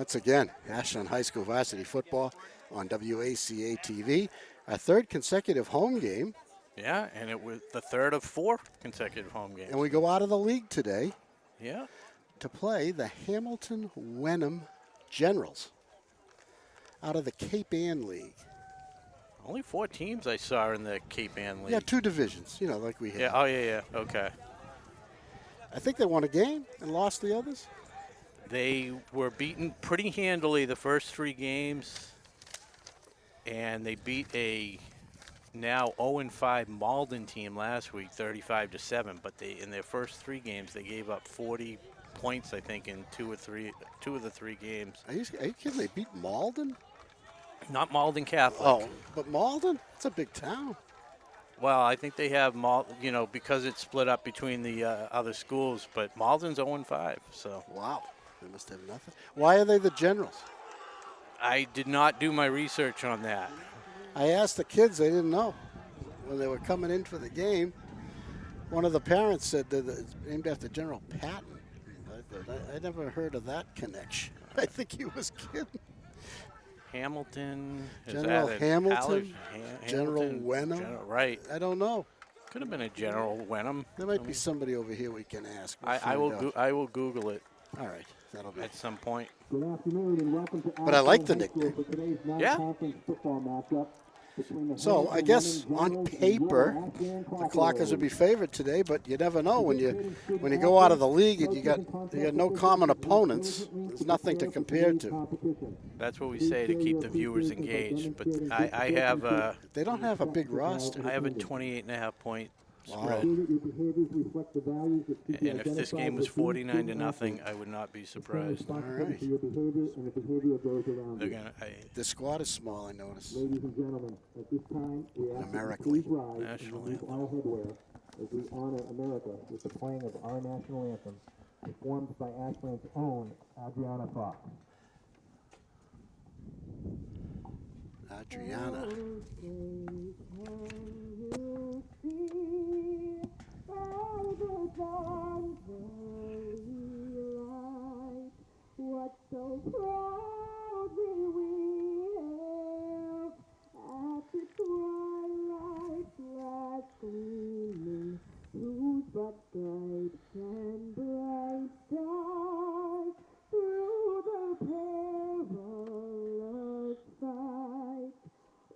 once again, Ashland High School varsity football on WACA-TV. Our third consecutive home game. Yeah, and it was the third of 4 consecutive home games. And we go out of the league today. Yeah. To play the Hamilton Wenham Generals out of the Cape Ann League. Only 4 teams I saw in the Cape Ann League. Yeah, 2 divisions, like we have. Yeah. Oh, yeah. Okay. I think they won a game and lost the others. They were beaten pretty handily the first 3 games, and they beat a now 0-5 Malden team last week, 35-7. But in their first 3 games, they gave up 40 points, I think, in 2 of the 3 games. Are you kidding? They beat Malden? Not Malden Catholic. Oh, but Malden? It's a big town. Well, I think they have because it's split up between the other schools. But Malden's 0-5. So. Wow, they must have nothing. Why are they the Generals? I did not do my research on that. I asked the kids; they didn't know when they were coming in for the game. One of the parents said that it's named after General Patton. I never heard of that connection. I think he was kidding. Hamilton. General Hamilton? General Wenham? Right. I don't know. Could have been a General Wenham. There might be somebody over here we can ask. I will Google it. All right. That'll be at some point. Good afternoon and welcome to but I like the nickname. Yeah. Football matchup. So I guess on paper, the Clockers would be favored today, but you never know when you go out of the league and you got no common opponents. There's nothing to compare to. That's what we say to keep the viewers engaged. But I have they don't have a big roster. I have a 28.5 point spread. And if this game was 49-0, I would not be surprised. All right. They're gonna, the squad is small, I noticed. Ladies and gentlemen, at this time, we ask numerically. National anthem. our headwear as we honor America with the playing of our national anthem, performed by Ashland's own Adriana Fox. Adriana. What so proudly we hailed at the twilight's last gleaming, whose but bright and bright stars through the perilous fight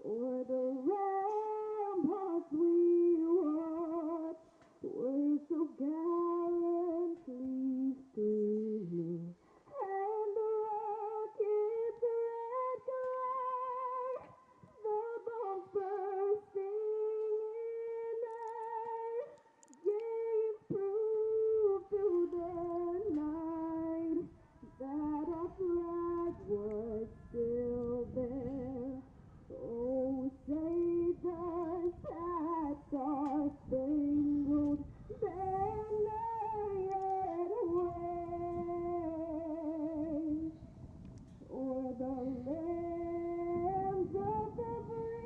o'er the ramparts we watched were so gallantly streaming. And the rocket's red glare, the bombs bursting in air, gave proof to the night that our flag was still there. Oh, say does that star-spangled banner yet wave o'er the lands of the free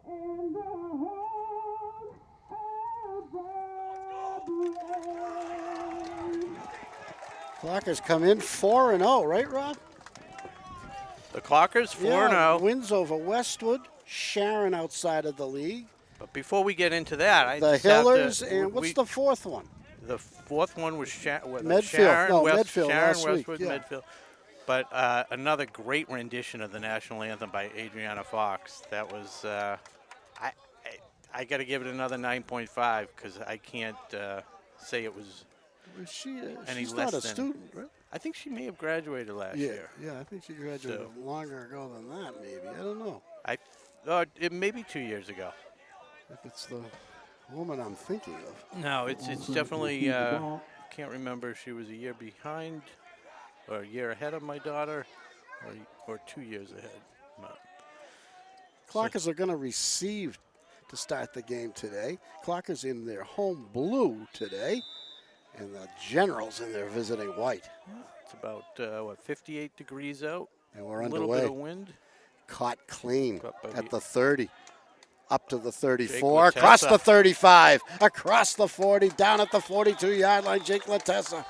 and the home of the brave? Clockers come in 4-0, right, Rob? The Clockers 4-0. Wins over Westwood, Sharon outside of the league. But before we get into that, the Hillers and what's the fourth one? The fourth one was Medfield. Sharon, Medfield Sharon, last Westwood, week, yeah. Medfield. But another great rendition of the national anthem by Adriana Fox. That was I got to give it another 9.5 because I can't say it was. She's not a student, right? I think she may have graduated last year. Yeah, I think she graduated longer ago than that, maybe. I don't know. It may be 2 years ago. If it's the woman I'm thinking of. No, it's definitely, can't remember if she was a year behind or a year ahead of my daughter or 2 years ahead. Clockers are going to receive to start the game today. Clockers in their home blue today. And the Generals in their visiting white. It's about, 58 degrees out. And we're underway. A little bit of wind. Caught clean at the 30. Up to the 34. Jake across the 35. Across the 40. Down at the 42-yard line. Jake Latessa.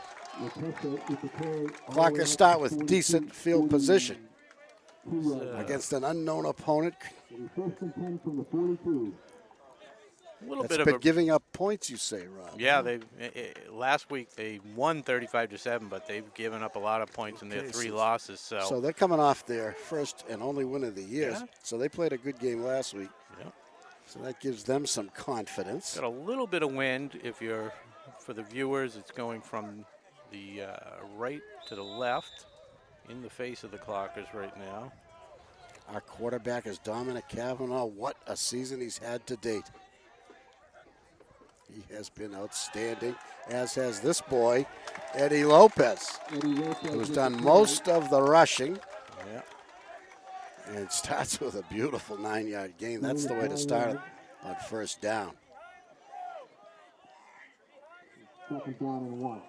Clockers start with decent field position Against against an unknown opponent First and 10 from the 42. a little that's bit been of a giving up points, you say, Rob. yeah. They last week they won 35-7, but they've given up a lot of points in their Okay, 3 so- losses. So they're coming off their first and only win of the year. Yeah. So they played a good game last week. Yeah. So that gives them some confidence. Got a little bit of wind. If you're for the viewers, it's going from the right to the left in the face of the Clockers right now. Our quarterback is Dominic Cavanaugh. What a season he's had to date. He has been outstanding, as has this boy, Eddie Lopez, who's done most of the rushing. Yeah. And starts with a beautiful 9-yard gain. That's the way to start it on first down. Second down and 1.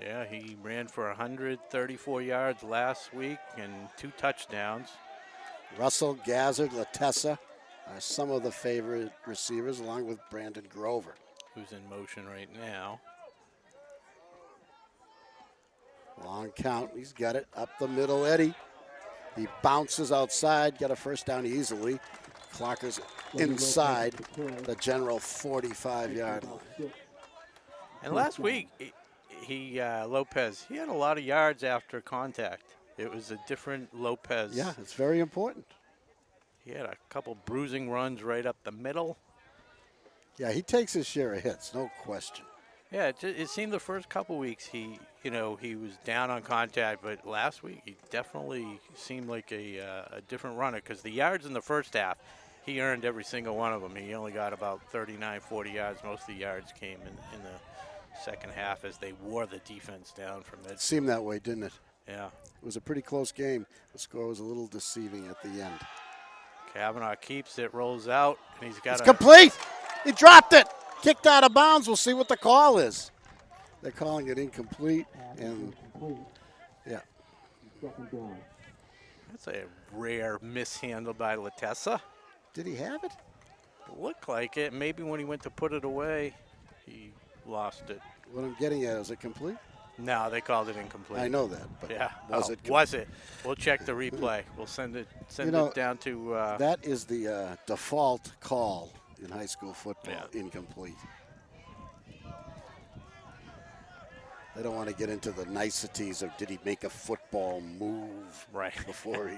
Yeah, he ran for 134 yards last week and 2 touchdowns. Russell, Gazzard, Latessa are some of the favorite receivers, along with Brandon Grover. Who's in motion right now. Long count, he's got it up the middle, Eddie. He bounces outside, got a first down easily. Clockers inside the general 45-yard line. And last week, Lopez, he had a lot of yards after contact. It was a different Lopez. Yeah, it's very important. He had a couple bruising runs right up the middle. Yeah, he takes his share of hits, no question. Yeah, it seemed the first couple weeks he was down on contact, but last week he definitely seemed like a different runner because the yards in the first half, he earned every single one of them. He only got about 39, 40 yards. Most of the yards came in the second half as they wore the defense down from It mid. seemed that way, didn't it? Yeah. It was a pretty close game. The score was a little deceiving at the end. Kavanaugh keeps it, rolls out, and he's got It's complete. He dropped it. Kicked out of bounds. We'll see what the call is. They're calling it incomplete. And, yeah. Second down. That's a rare mishandle by Latessa. Did he have it? Looked like it. Maybe when he went to put it away, he lost it. What I'm getting at, is it complete? No, they called it incomplete. I know that, but Yeah. was it? Was it? We'll check the replay. We'll send it down to. That is the default call in high school football, Yeah. incomplete. They don't want to get into the niceties of did he make a football move Right. before he.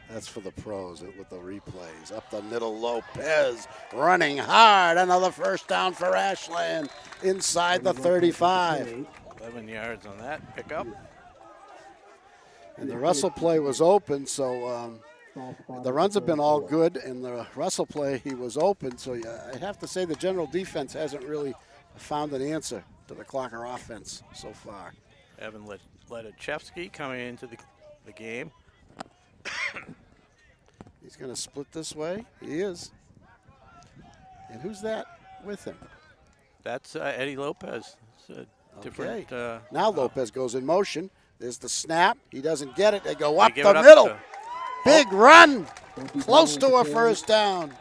That's for the pros with the replays. Up the middle, Lopez running hard. Another first down for Ashland inside the 35. 11 yards on that pickup. And the Russell play was open, so the runs have been all good. And the Russell play, he was open. So I have to say the general defense hasn't really found an answer to the Clocker offense so far. Evan Ledachevsky coming into the game. He's going to split this way. He is. And who's that with him? That's Eddie Lopez. It's a different. Now Lopez goes in motion. There's the snap. He doesn't get it. They go up give the it up middle. to- Big run. Close to a first down.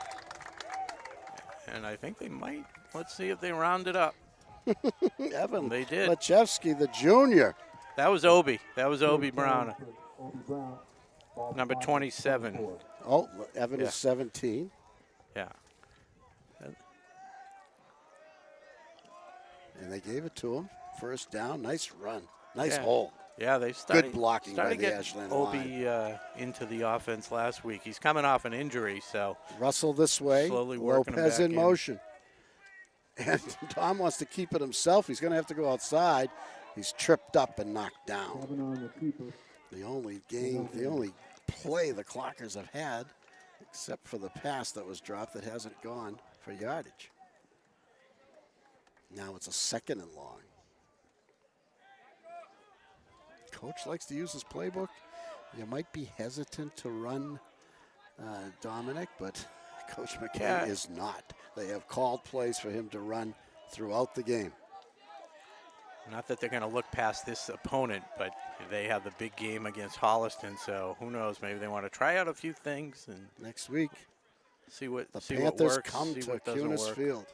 And I think they might. Let's see if they round it up. Evan They did. Lachevsky, the junior. That was Obi. That was Obi Brown, Obi Brown. number 27. Oh, Evan Yeah. is 17. Yeah. And they gave it to him. First down. Nice run. Nice Yeah. hole. Yeah, they started. blocking by started the getting Ashland Obi into the offense last week. He's coming off an injury, so Russell this way. Slowly working him Lopez back in in. motion. And Tom wants to keep it himself. He's going to have to go outside. He's tripped up and knocked down. Kavanaugh on the keeper. The only play the Clockers have had, except for the pass that was dropped that hasn't gone for yardage. Now it's a second and long. Coach likes to use his playbook. You might be hesitant to run Dominic, but Coach McKay Yeah. is not. They have called plays for him to run throughout the game. not that they're going to look past this opponent, but they have the big game against Holliston, so who knows? Maybe they want to try out a few things and Next week, see what the see what Panthers works, come see to what doesn't Cunis work. Field.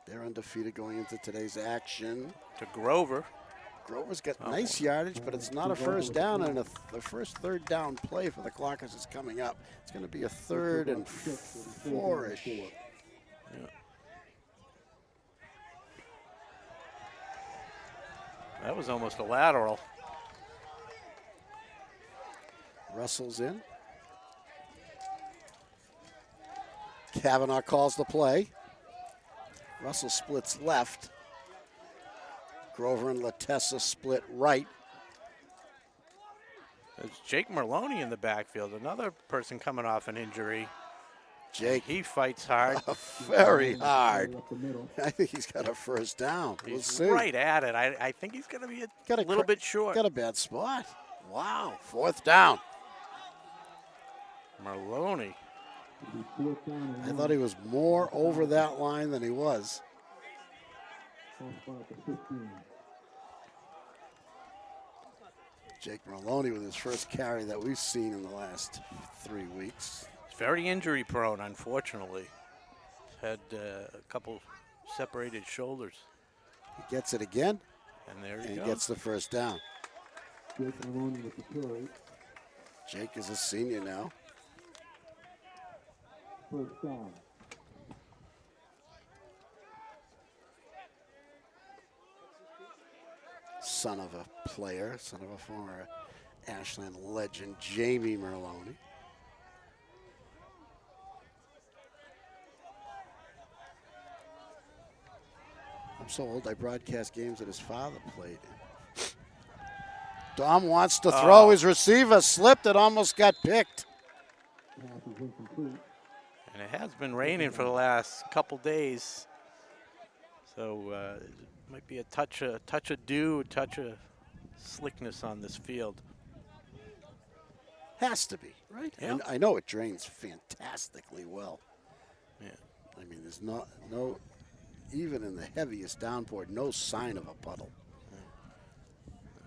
They're undefeated going into today's action. To Grover. Grover's got nice yardage, but it's not a first down, and the first third down play for the Clockers is coming up. It's going to be a 3rd and 4-ish. Yeah. That was almost a lateral. Russell's in. Kavanaugh calls the play. Russell splits left. Grover and Latessa split right. There's Jake Merlone in the backfield, another person coming off an injury. Jake, He fights hard. very hard. I think he's got a first down. We'll He's see. right at it. I think he's going to be a little bit short. Got a bad spot. Wow, 4th down. Merlone. I thought he was more over that line than he was. Jake Merlone with his first carry that we've seen in the last 3 weeks. He's very injury prone, unfortunately. Had a couple separated shoulders. He gets it again, And there he and goes. gets the first down. Jake is a senior now. First down. Son of a player, son of a former Ashland legend, Jamie Merlone. I'm so old I broadcast games that his father played in. Dom wants to throw. His receiver slipped. It almost got picked. And it has been raining for the last couple days. So it might be a touch of dew, a touch of slickness on this field. Has to be, right? Yeah. And I know it drains fantastically well. Yeah. I mean, there's no, even in the heaviest downpour, no sign of a puddle.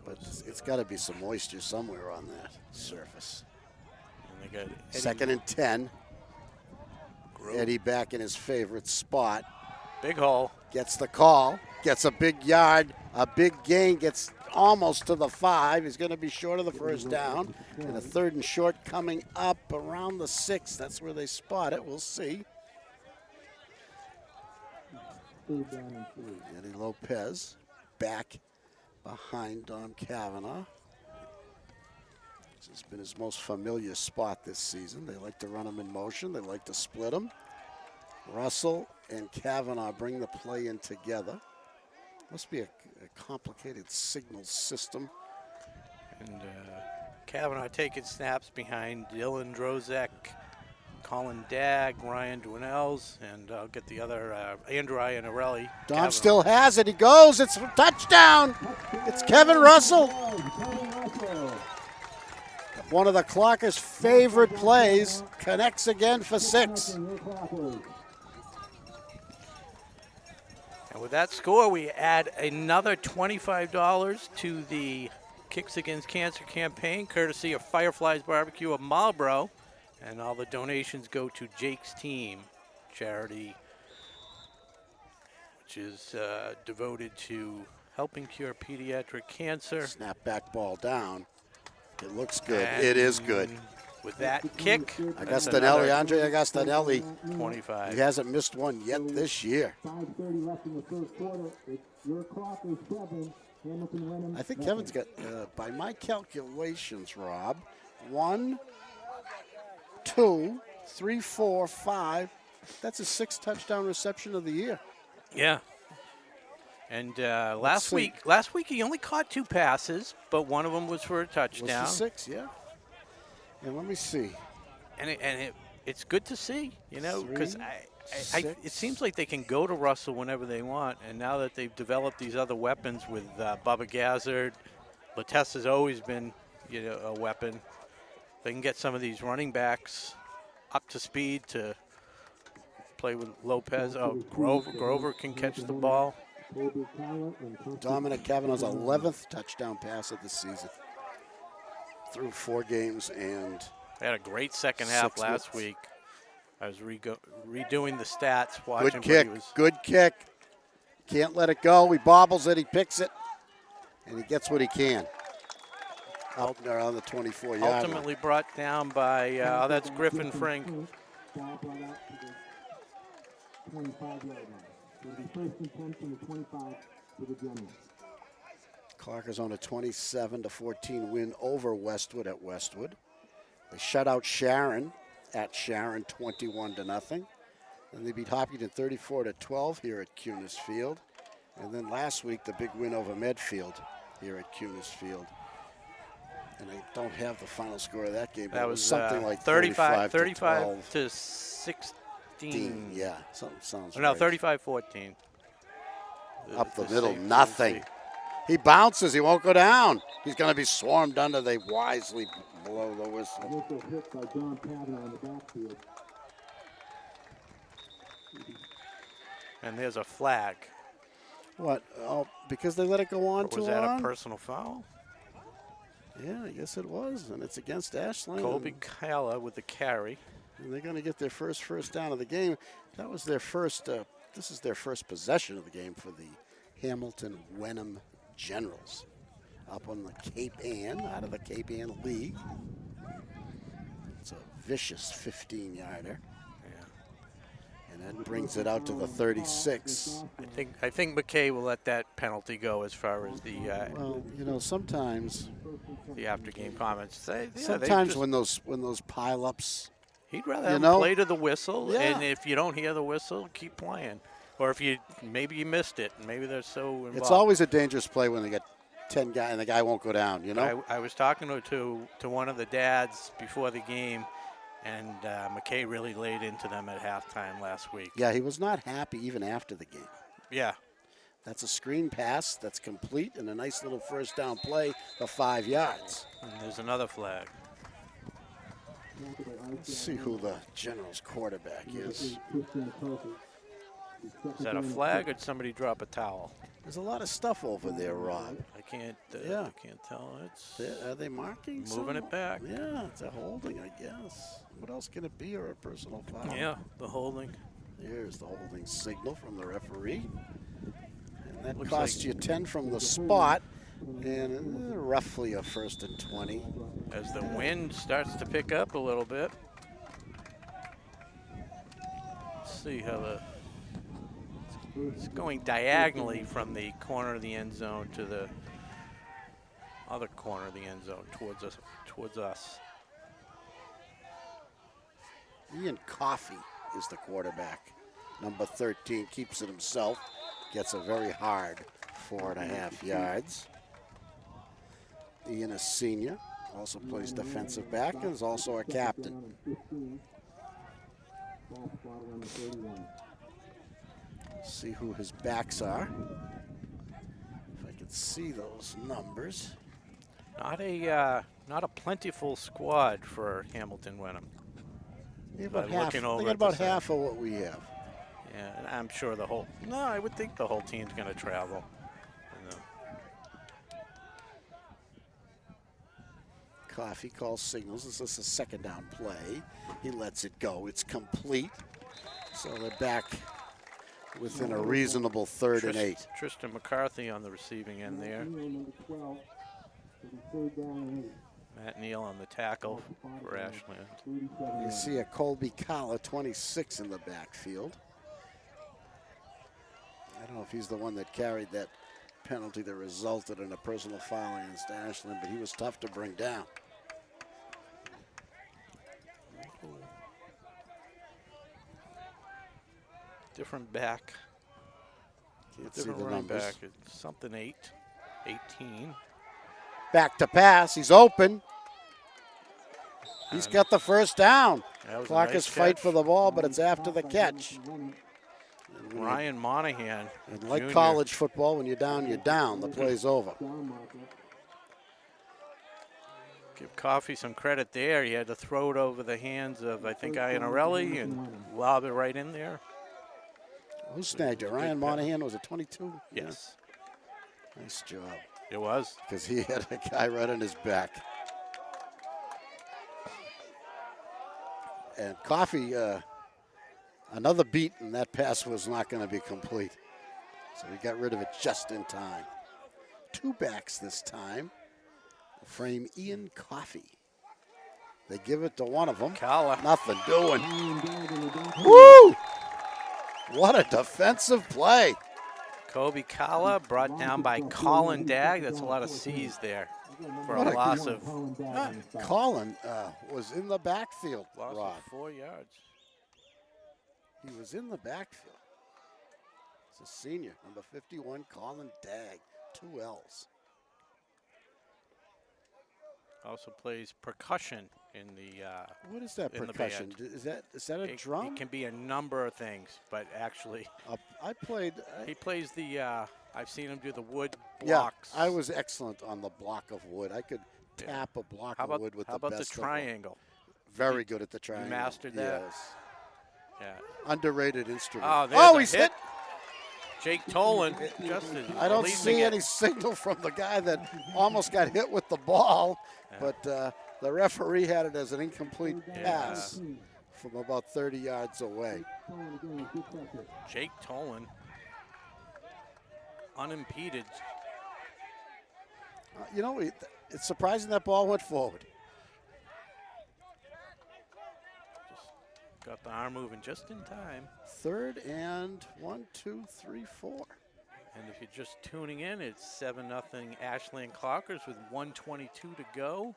But it's got to be some moisture somewhere on that surface. And they got Eddie 2nd and 10. Grove. Eddie back in his favorite spot. Big hole. Gets the call. Gets a big yard. A big gain. Gets almost to the 5. He's going to be short of the first down. And a 3rd and short coming up around the 6. That's where they spot it. We'll see. Eddie Lopez back behind Dom Kavanaugh. This has been his most familiar spot this season. They like to run him in motion. They like to split him. Russell and Kavanaugh bring the play in together. Must be a complicated signal system. And Kavanaugh taking snaps behind Dylan Drozek, Colin Dagg, Ryan Dwinells, and I'll get the other, Andrew Iannarelli. Dom Kavanaugh. still has it. He goes. It's a touchdown. It's Kevin Russell. One of the Clockers' favorite plays. Connects again for 6. And with that score, we add another $25 to the Kicks Against Cancer campaign, courtesy of Fireflies Barbecue of Marlboro. And all the donations go to Jake's Team charity, which is devoted to helping cure pediatric cancer. Snap back ball down. It looks good. And It is good. With that kick, that's Agostinelli, another Andre Agostinelli. 25. He hasn't missed one yet this year. 5:30 left in the first quarter. It's your clock is 7. Hamilton Wenham. I think Kevin's got, by my calculations, Rob, 1, 2, 3, 4, 5. That's his 6th touchdown reception of the year. Yeah. And last see. week he only caught 2 passes, but one of them was for a Was touchdown. for 6, yeah. And let me see. And it's good to see, you know, because 3, it 6. seems like they can go to Russell whenever they want. And now that they've developed these other weapons with Bubba Gazzard, Latessa's always been, you know, a weapon. They can get some of these running backs up to speed to play with Lopez. Oh, Grover can catch the ball. Dominic Kavanaugh's 11th touchdown pass of the season. Through 4 games and They had a great second half 6 last minutes. week. I was redoing the stats, watching good kick. what he was. Good kick. Can't let it go. He bobbles it. He picks it. And he gets what he can. Out there on the 24-yard line. Ultimately brought down by, that's Griffin Frink. Ball brought out to the 25-yard line. It'll be first and 10 from the 25 to the Generals. Clarkers on a 27-14 win over Westwood at Westwood. They shut out Sharon at Sharon 21-0. Then they beat Hopkinton 34-12 here at Cunis Field. And then last week, the big win over Medfield here at Cunis Field. And I don't have the final score of that game, but That it was something like 35 35 to 16. Yeah, something sounds No, right. 35-14. Up the The middle, safety. nothing. He bounces, he won't go down. He's going to be swarmed under. They wisely blow the whistle. Initial hit by John Padden on the backfield. And there's a flag. What? Oh, because they let it go on Or too was that long? a personal foul? Yeah, I guess it was, and it's against Ashland. Colby Kyla with the carry. And they're going to get their first down of the game. That was their first. This is their first possession of the game for the Hamilton Wenham Generals, up on the Cape Ann, out of the Cape Ann League. It's a vicious 15-yarder. And that brings it out to the 36. I think McKay will let that penalty go as far as the Well, you know, sometimes after game comments. They sometimes just, when those pileups, he'd rather you have know, him play to the whistle, yeah. and if you don't hear the whistle, keep playing. Or if maybe you missed it, and maybe they're so involved. it's always a dangerous play when they get 10 guys and the guy won't go down. You know. I was talking to one of the dads before the game, and McKay really laid into them at halftime last week. Yeah, he was not happy even after the game. Yeah. That's a screen pass that's complete and a nice little first down play for 5 yards. And there's another flag. Let's see who the Generals quarterback is. Is that a flag or did somebody drop a towel? There's a lot of stuff over there, Rob. I can't. Yeah. I can't tell. It's Are they marking? moving it back. Yeah, it's a holding, I guess. What else can it be, or a personal foul? Yeah, the holding. There's the holding signal from the referee. And that Looks costs like- you 10 from the spot, and roughly a 1st and 20. As the wind starts to pick up a little bit. Let's see how it's going diagonally from the corner of the end zone to the other corner of the end zone towards us. Ian Coffey is the quarterback. Number 13 keeps it himself. Gets a very hard 4.5 yards. Ian is senior. Also plays defensive back and is also a captain. See who his backs are. If I can see those numbers. Not a plentiful squad for Hamilton Wenham. They got By half, looking they over got at the about side. half of what we have. Yeah, and I'm sure I would think the whole team's going to travel. Coffee calls signals. This is a 2nd down play. He lets it go. It's complete. So they're back within a reasonable 3rd and 8. Tristan McCarthy on the receiving end there. Matt Neal on the tackle for Ashland. You see a Colby Kala, 26 in the backfield. I don't know if he's the one that carried that penalty that resulted in a personal foul against Ashland, but he was tough to bring down. Different back. Can't see Different the running numbers. back. It's something 18. Back to pass. He's open. He's And got the first down. that was a Clock nice is fight catch. for the ball, but it's after the catch. Ryan Monahan. And like Jr. college football, when you're down, you're down. The play's over. Give Coffey some credit there. He had to throw it over the hands of, I think, Iannarelli and lob it right in there. Who snagged it? Ryan Monahan, was it 22? Yes, Yeah. Nice job. it was. Because he had a guy right on his back. And Coffey, another beat, and that pass was not going to be complete. So he got rid of it just in time. 2 backs this time. Frame Ian Coffey. They give it to one of them. Kala. Nothing doing. Woo! What a defensive play. Kobe Kala brought down by Colin Dagg. That's a lot of C's there for a loss of Colin was in the backfield, loss Rod. of 4 yards. He was in the backfield. It's a senior, number 51, Colin Dagg. 2 L's. Also plays percussion in the What is that in the percussion? band. Is that a drum? It can be a number of things, but actually I played. he plays the. I've seen him do the wood Yeah, blocks. I was excellent on the block of wood. I could tap a block How of about wood with how the about the best of them. triangle? Very good at the triangle. mastered that? Yes. Yeah. Underrated instrument. Oh, there's a he's hit. Jake Tolan. Justin. I don't releasing see it. any signal from the guy that almost got hit with the ball, but the referee had it as an incomplete pass from about 30 yards away. Jake Tolan. Unimpeded. You know, it's surprising that ball went forward. Just got the arm moving just in time. 3rd and 1, 2, 3, 4. And if you're just tuning in, it's 7-0 Ashland Clockers with 1:22 to go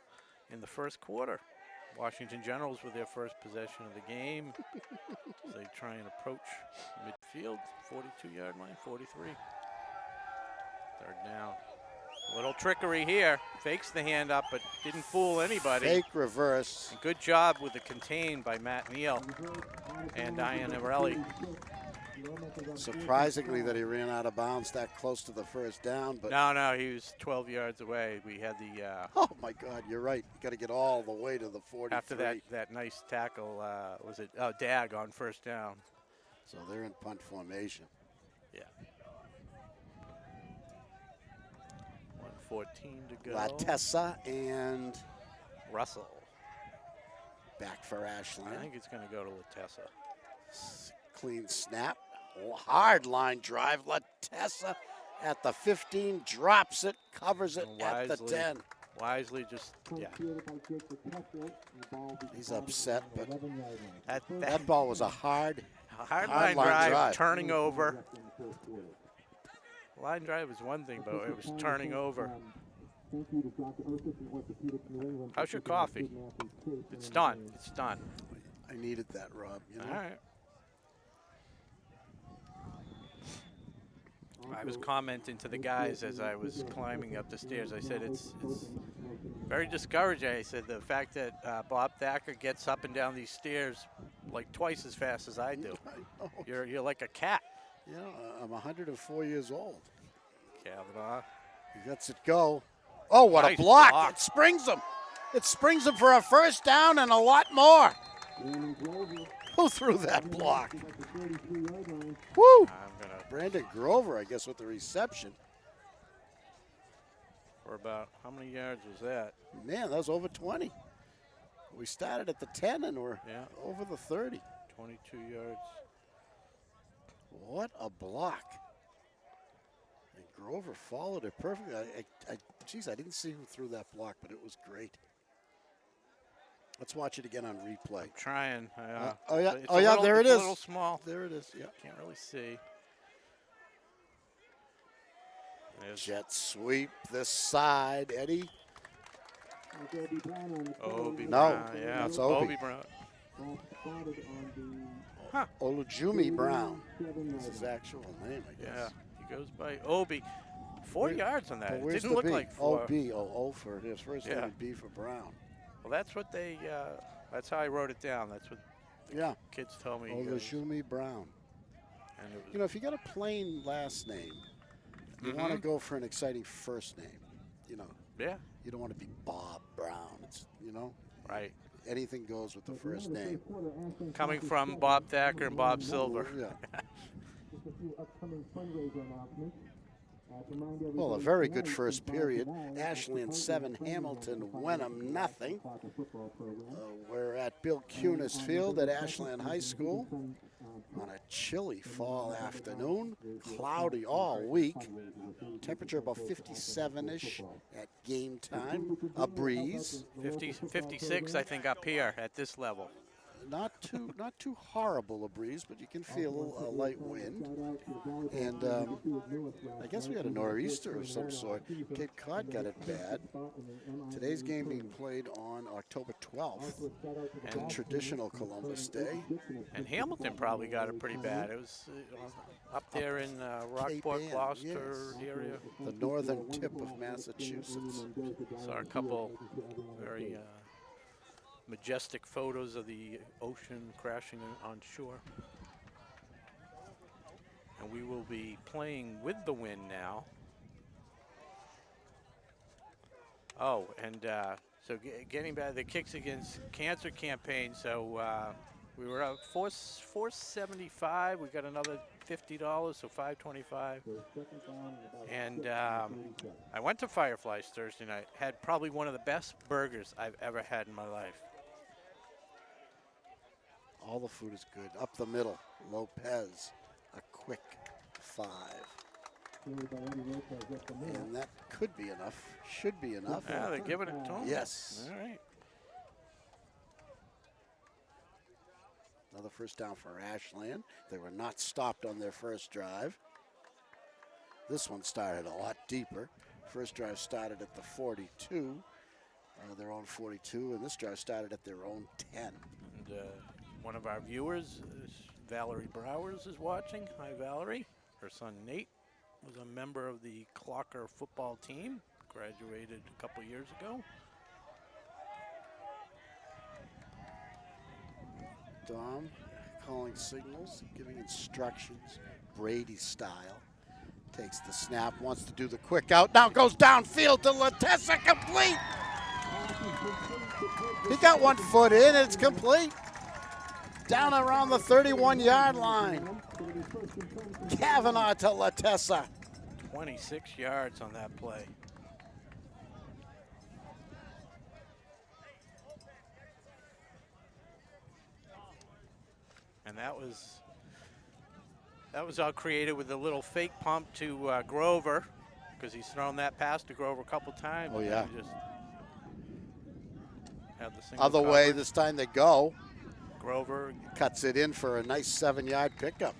in the first quarter. Washington Generals with their first possession of the game. As they try and approach midfield, 42-yard line, 43. 3rd down. Little trickery here. Fakes the hand up, but didn't fool anybody. Fake reverse. And good job with the contain by Matt Neal and Diane Morelli. Surprisingly that he ran out of bounds that close to the first down, but No, he was 12 yards away. We had the oh my God, you're right. You got to get all the way to the 43. after that nice tackle. Was it Dag on first down? So they're in punt formation. Yeah. 1:14 to go. La Tessa and Russell. back for I Ashland. think it's going to go to Latessa. Clean snap. Oh, hard line drive. La Tessa at the 15 drops it, covers it And at the 10. Wisely just, yeah. He's upset, but That that ball was a hard hard line line drive, drive. turning over. Line drive is one thing, but it was turning over. How's your coffee? It's done. It's done. I needed that, Rob. You know? All right. I was commenting to the guys as I was climbing up the stairs. I said it's very discouraging. I said the fact that Bob Thacker gets up and down these stairs like twice as fast as I do. I know. You're like a cat. You know, I'm 104 years old. Kavanaugh. He lets it go. Oh, what Nice a block. block. It springs him. It springs him for a first down and a lot more. Who threw that block? Woo! I'm gonna Brandon Grover, I guess, with the reception. for about how many yards was that? Man, that was over 20. We started at the 10 and we're Yeah. over the 30. 22 yards. What a block. And Grover followed it perfectly. Geez, I didn't see who threw that block, but it was great. Let's watch it again on replay. Trying. Oh, yeah. It's Oh, a yeah, little- there it it's a is. little small. There it is, yeah. Can't really see. There's Jet sweep this side, Eddie. Obi No, Brown. Yeah, that's Obi. Obi Brown. Olujumi Brown. That's his actual name, I Yeah, guess. he goes by Obi. 4 yards on that. But It where's didn't the look B? like 4. O-B, O for his first name Yeah. and B for Brown. Well, that's what they. That's how I wrote it down. That's what Yeah, kids told me. He goes, Olujumi Brown. and it was, You know, if you got a plain last name, you want to go for an exciting first name. You know, yeah, you don't want to be Bob Brown. It's, you know, right. anything goes with the first name. Coming from Bob Thacker and Bob Silver. Yeah. Just a few upcoming fundraiser announcements. Well, a very good first period. Ashland 7, Hamilton, Wenham nothing. We're at Bill Cunis Field at Ashland High School on a chilly fall afternoon. Cloudy all week. Temperature about 57-ish at game time. A breeze. 56, I think, up here at this level. Not too horrible a breeze, but you can feel a light wind. And I guess we had a nor'easter of some sort. Cape Cod got it bad. Today's game being played on October 12th, and traditional Columbus Day. And Hamilton probably got it pretty bad. It was up there in Rockport, Cape Ann, Gloucester yes. area. The northern tip of Massachusetts. Saw a couple very majestic photos of the ocean crashing on shore. And we will be playing with the wind now. Oh, and so getting back the Kicks Against Cancer campaign. So we were up $475. We got another $50, so $525. And I went to Fireflies Thursday night. Had probably one of the best burgers I've ever had in my life. All the food is good. Up the middle, Lopez, a quick 5. And that could be enough, should be enough. Yeah, they're giving it to him. Yes. All right. Another first down for Ashland. They were not stopped on their first drive. This one started a lot deeper. First drive started at the 42, their own 42, and this drive started at their own 10. And one of our viewers, Valerie Browers, is watching. Hi, Valerie. Her son Nate was a member of the Clocker football team, graduated a couple years ago. Dom calling signals, giving instructions, Brady style. Takes the snap, wants to do the quick out, now goes downfield to Latessa, complete! He got 1 foot in, it's complete. Down around the 31-yard line. Kavanaugh to Latessa. 26 yards on that play. And that was all created with a little fake pump to Grover, because he's thrown that pass to Grover a couple times. Oh, yeah. Just had the single Other way, coverage. this time they go. Grover Cuts it in for a nice 7-yard pickup.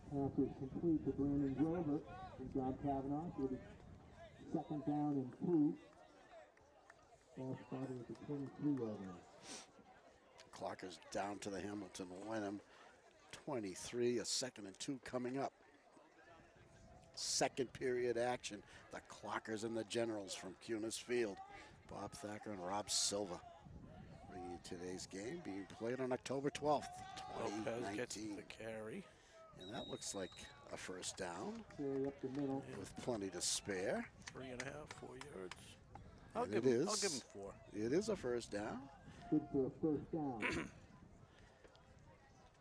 Pass is complete to Brandon Grover and John Kavanaugh with a second down and 2. Ball spotted at the 23-yard line. Clocker's down to the Hamilton Wenham 23, a 2nd and 2 coming up. Second period action. The Clockers and the Generals from Cunis Field. Bob Thacker and Rob Silva bringing you today's game, being played on October 12th, Lopez gets 2019. the carry. And that looks like a first down Carry up the middle. with plenty to spare. 3.5, 4 yards. And I'll give him 4. It is a first down. Good for a first down.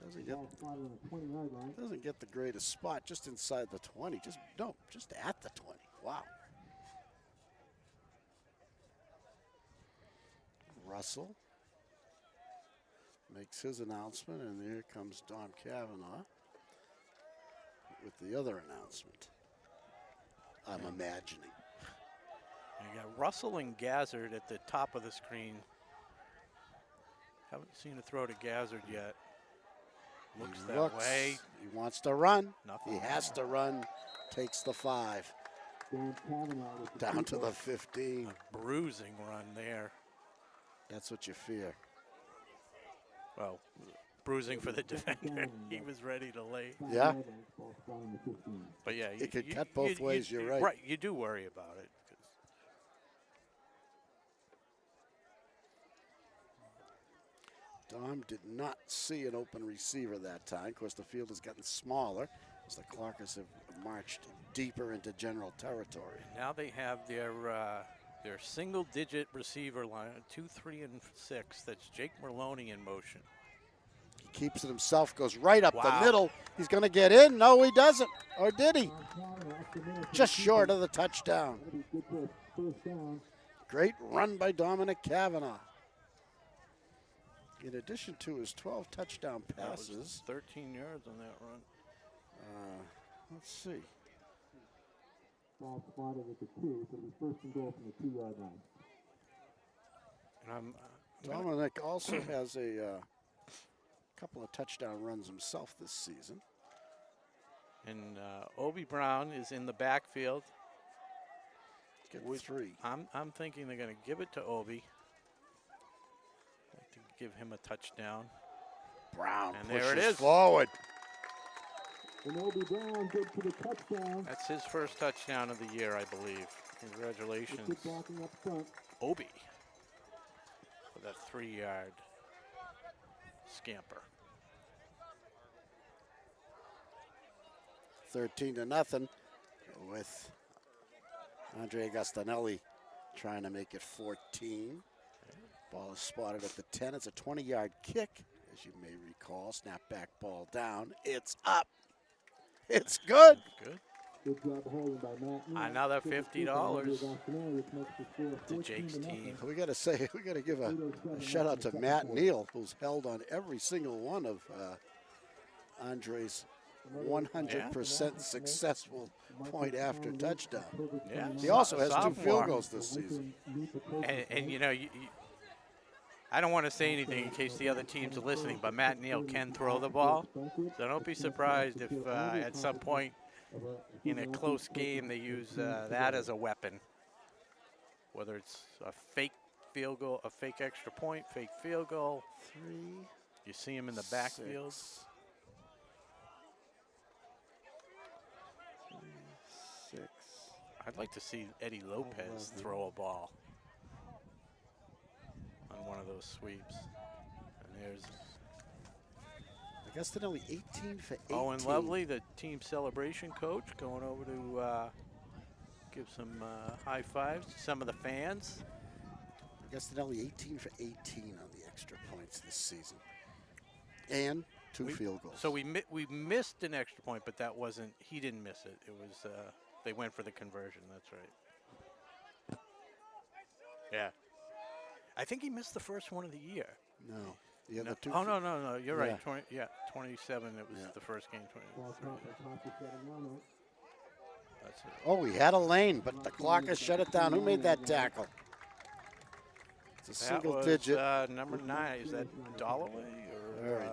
Doesn't Ball spotted on the 20-yard line. get the greatest spot, just inside the 20. Just at the 20. Wow. Russell makes his announcement, and there comes Don Kavanaugh with the other announcement. I'm imagining. You got Russell and Gazzard at the top of the screen. Haven't seen a throw to Gazzard yet. Looks He that looks, way. He wants to run. Nothing. He has to run. Takes the 5. Dan Kavanaugh with the Down to keeper. the 15. A bruising run there. That's what you fear. Well, bruising for the defender. He was ready to lay. Yeah. Ball spotted on the 15. But yeah, It could cut both ways, you're right. Right, you do worry about it. 'Cause Dom did not see an open receiver that time. Of course, the field has gotten smaller as the Clockers have marched deeper into general territory. now they have their single-digit receiver line, 2, 3, and 6. That's Jake Merlone in motion. keeps it himself, goes right up the Wow. middle. He's going to get in. No, he doesn't. Or did he? John Kavanaugh, extra minute for the Just short keeper. of the touchdown. That'll be good for a first down. Great run by Dominic Kavanaugh. In addition to his 12 touchdown That was passes, 13 yards on that run. let's see. Ball spotted at the 2, so it'll be first and goal from the 2-yard line. And Dominic also has a couple of touchdown runs himself this season. And Obi Brown is in the backfield. Get With- 3. I'm thinking they're going to give it to Obi. Like to give him a touchdown. Brown And pushes there it is. forward. And Obi Brown good for the touchdown. That's his first touchdown of the year, I believe. With Congratulations, good blocking up front. Obi, for that 3-yard scamper. 13-0 with Andre Gastinelli trying to make it 14. Ball is spotted at the 10. It's a 20-yard kick, as you may recall. Snap back ball down. It's up. It's good. Good. Good job holding by Matt Neal. Another Good $50 kick by Andre Gastinelli, which makes the score to Jake's 14-0. team. We got to give a shout out to Matt Neal, who's held on every single one of Andre's 100% successful point after touchdown. Yeah. He also has 2 Sophomore. field goals this season. And you know, I don't want to say anything in case the other teams are listening, but Matt Neal can throw the ball. So don't be surprised if at some point in a close game they use that as a weapon. Whether it's a fake field goal, a fake extra point, fake field goal. 3, You see him in the backfield. 6. 6. I'd like to see Eddie Lopez throw a ball on one of those sweeps. And there's Gastinelli 18 for 18. Owen Lovely, the team celebration coach, going over to give some high fives to some of the fans. Gastinelli 18 for 18 on the extra points this season. And 2 field goals. So we missed an extra point, but that wasn't, he didn't miss it. It was, they went for the conversion, that's right. Yeah. I think he missed the first one of the year. No. The other No. 2. Oh, no, you're Yeah. right. 27, it was Yeah. the first game. 20. Ball caught by Tasha Settimano. That's it. Oh, he had a lane, but the clock has shut it down. Who made that tackle? It's a That single was digit. number 9. Is that Dollaway? All Or, right.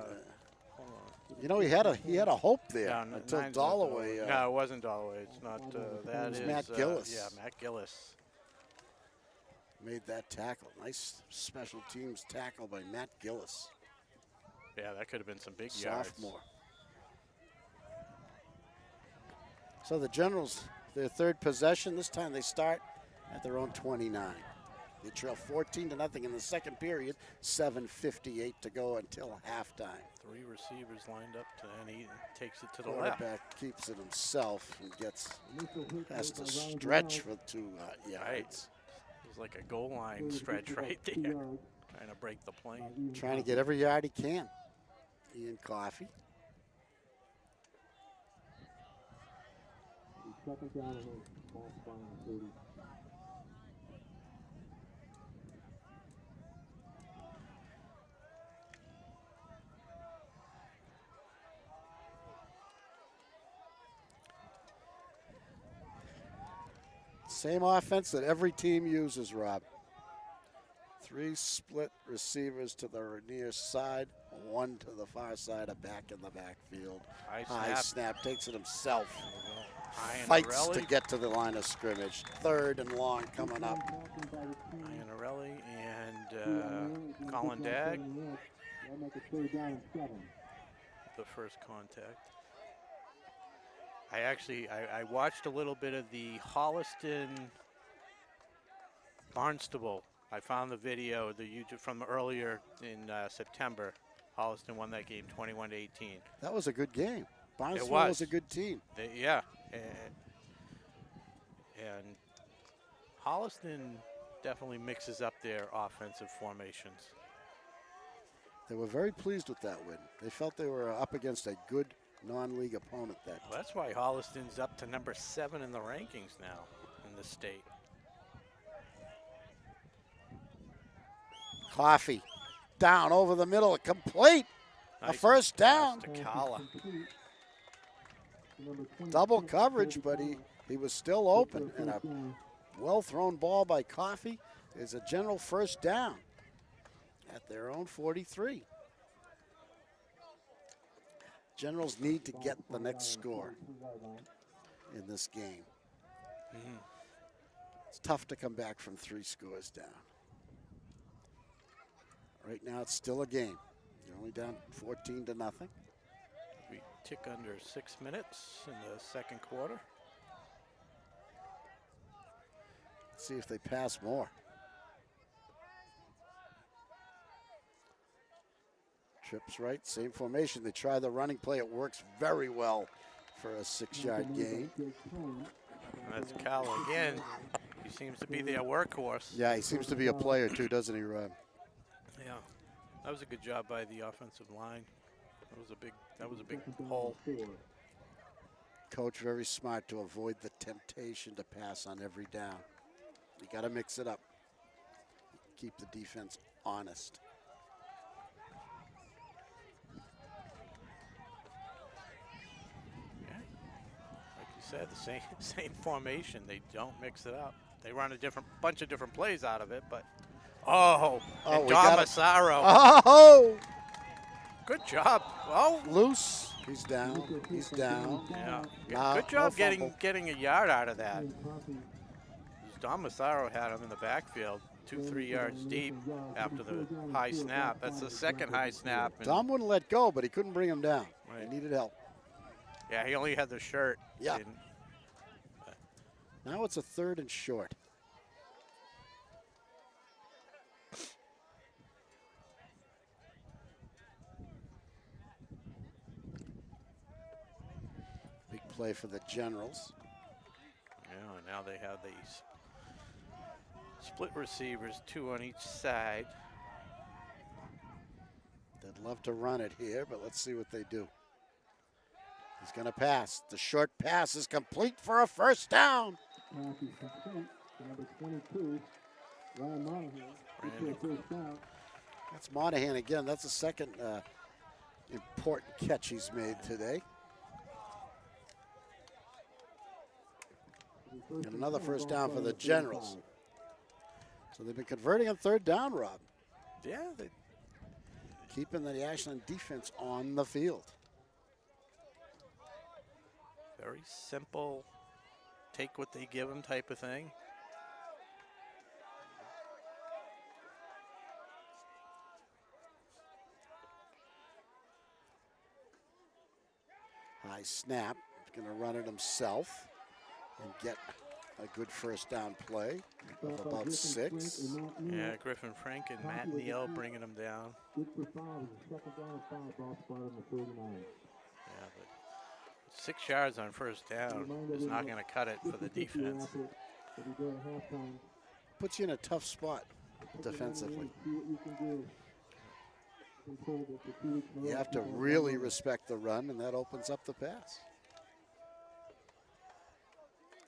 hold on. You know, he had a hope there No, until nine's not Dollaway. no, it wasn't Dollaway. It's not. That was is Matt Gillis. Yeah, Matt Gillis. Made that tackle. Nice special teams tackle by Matt Gillis, Yeah, that could have been some big yards. sophomore. So the Generals, their third possession. This time they start at their own 29. They trail 14-0 in the second period. 7:58 to go until halftime. 3 receivers lined up, and he takes it to the left. Quarterback keeps it himself and gets Initial hit has made to by Ryan stretch Brown. for 2 yards. It was like a goal line Third stretch kick about right 2 there, yards. trying to break the plane. Ian Trying to Coffey. get every yard he can. Ian Coffey. Second down and 8. Ball spot on the 30. Same offense that every team uses, Rob. 3 split receivers to the near side, 1 to the far side, a back in the backfield. High High snap. snap takes it himself. Ian Fights to Arelli. get to the line of scrimmage. 3rd and long coming up. Tackling by the team. Ian Arelli and Good Colin job Dagg, setting the edge. That'll make it 3rd down and 7. the first contact. I watched a little bit of the Holliston Barnstable. I found the video, the YouTube from earlier in September. Holliston won that game 21-18. That was a good game. Barnesville was. was a good team. Yeah, and Holliston definitely mixes up their offensive formations. They were very pleased with that win. They felt they were up against a good non-league opponent that Well, that's why Holliston's up to number 7 in the rankings now in the state. Coffee down over the middle, complete. A Nice first down. pass to Kala. Double coverage, but he was still open. And a well-thrown ball by Coffee is a general first down at their own 43. Generals need to get the next score in this game. It's tough to come back from 3 scores down. Right now, it's still a game. You're only down 14-0. We tick under 6 minutes in the second quarter. Let's see if they pass more. Trips right, same formation. They try the running play. It works very well for a 6-yard gain. And that's Kala again. He seems to be their workhorse. Yeah, he seems to be a player too, doesn't he, Rob? Yeah, that was a good job by the offensive line. That was a big hole. Coach very smart to avoid the temptation to pass on every down. You got to mix it up. Keep the defense honest. Yeah, like you said, the same formation. They don't mix it up. They run a bunch of different plays out of it, but and we got it. Domasaro. Oh! Good job. Well, Loose. He's down. He's down. yeah. Now, Good job no fumble. getting a yard out of that. Domasaro had him in the backfield, 2-3 yards deep after the high snap. That's the second high snap. And Dom wouldn't let go, but he couldn't bring him down. Right. He needed help. yeah, he only had the shirt. Yeah. And Now it's a 3rd and short. Big play for the Generals. yeah, and now they have these split receivers, 2 on each side. They'd love to run it here, but let's see what they do. He's going to pass. The short pass is complete for a first down. Pass is complete to number 22, Ryan Monahan. Gets their first down. That's Monahan again. That's the second important catch he's made today. And another first down for the Generals. So they've been converting on 3rd down, Rob. Yeah, Keeping the Ashland defense on the field. very simple, take what they give them type of thing. High snap. He's going to run it himself and get a good first down play of about 6. Yeah, Griffin Frank and Matt Neal bringing them down. Good for 5. Second down and 5. Ball spot on the 39. Yeah, but 6 yards on first down is not going to cut it for the defense. Puts you in a tough spot defensively. You have to really respect the run, and that opens up the pass.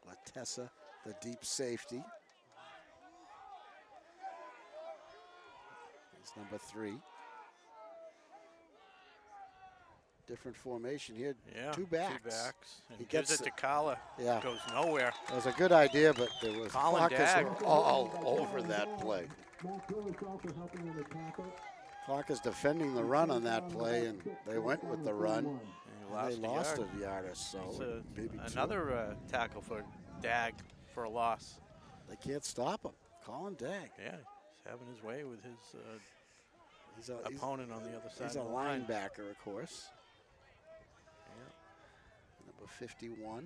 Latessa, the deep safety. He's number 3. Different formation here. Yeah, 2 backs. 2 backs. And He gives gets it to Kala. Yeah. Goes nowhere. It was a good idea, but there was Colin Caucus Dagg. all over that play. Caucus defending the run on that play, and they went with the run. And They lost a yard. a yard or so. So maybe 2. another tackle for Dagg for a loss. They can't stop him. Colin Dagg. Yeah, he's having his way with his He's a opponent on the other side He's a of the line. linebacker, of course. Yeah. Number 51.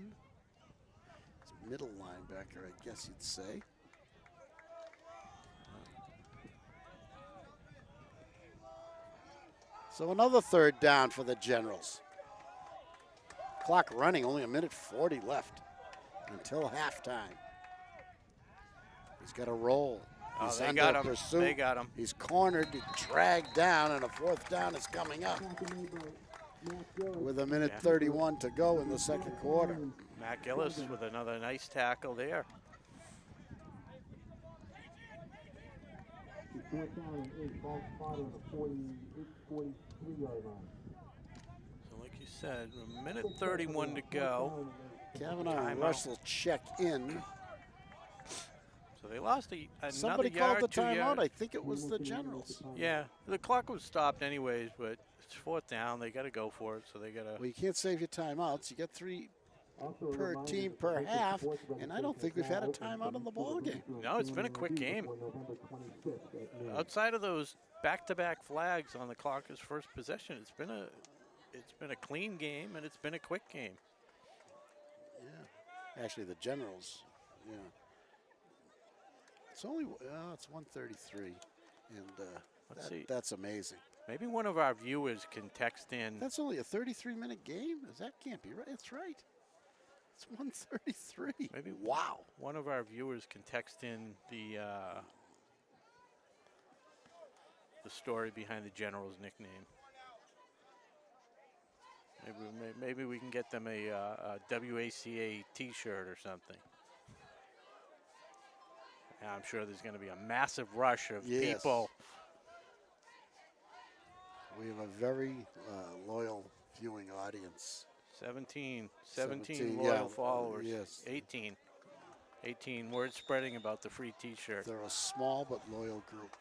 He's a middle linebacker, I guess you'd say. So another 3rd down for the Generals. Clock running, only 1:40 left until halftime. He's got a roll. Oh, He's they under got him. pursuit. They got him. He's cornered, dragged down, and a 4th down is coming up with a minute Yeah. 31 to go in the second quarter. Matt Gillis with another nice tackle there. 4th down and 8, ball spotted on the 43-yard line. So like you said, a minute 31 to go. Kavanaugh and Timeout. Russell check in. So they lost another Somebody yard, called the 2 timeout. yards. I think it was the Generals. Yeah, the clock was stopped anyways, but it's 4th down. They got to go for it, so they got to. Well, you can't save your timeouts. You get 3 per team per half, and I don't think we've had a timeout in the ball game. No, it's been a quick game. Outside of those back-to-back flags on the clock as first possession, it's been a clean game and it's been a quick game. Yeah, actually, the Generals. Yeah, it's only it's 1:33, and Let's see. that's amazing. Maybe one of our viewers can text in. That's only a 33-minute game. That can't be right. It's right. It's 1:33. Maybe Wow. one of our viewers can text in the story behind the General's nickname. Maybe we can get them a WACA T-shirt or something. Yeah, I'm sure there's going to be a massive rush of Yes. people. We have a very loyal viewing audience. 17 17, loyal yeah, followers. yes. 18 word spreading about the free T-shirt. They're a small but loyal group.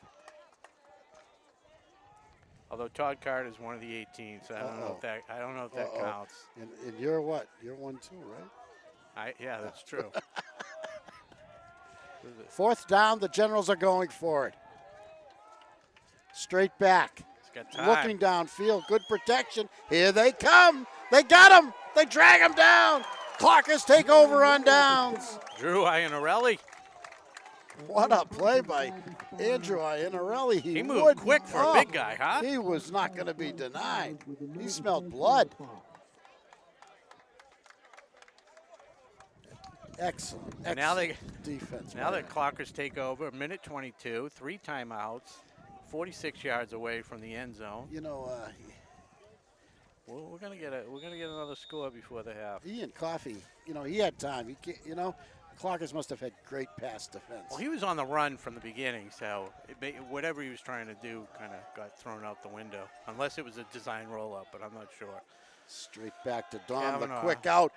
Although Todd Carter is one of the 18, so I don't know if that counts. And you're what? You're 1 too, right? Yeah, that's true. 4th down. The Generals are going for it. Straight back. It's got time. Looking downfield. Good protection. Here they come. They got him. They drag him down. Clockers take over on downs. Drew Iannarelli. What a play by Andrew Iannarelli. He moved quick for a big guy, huh? He was not going to be denied. He smelled blood. Excellent. And now defense. Now by the Clockers take over. Minute 22, 3 timeouts, 46 yards away from the end zone. You know, We're gonna get another score before the half. Ian Coffey, you know, he had time. He can't, you know, Clockers must have had great pass defense. Well, he was on the run from the beginning, so whatever he was trying to do kind of got thrown out the window, unless it was a design roll-up, but I'm not sure. Straight back to Don, the Kavanaugh. quick out.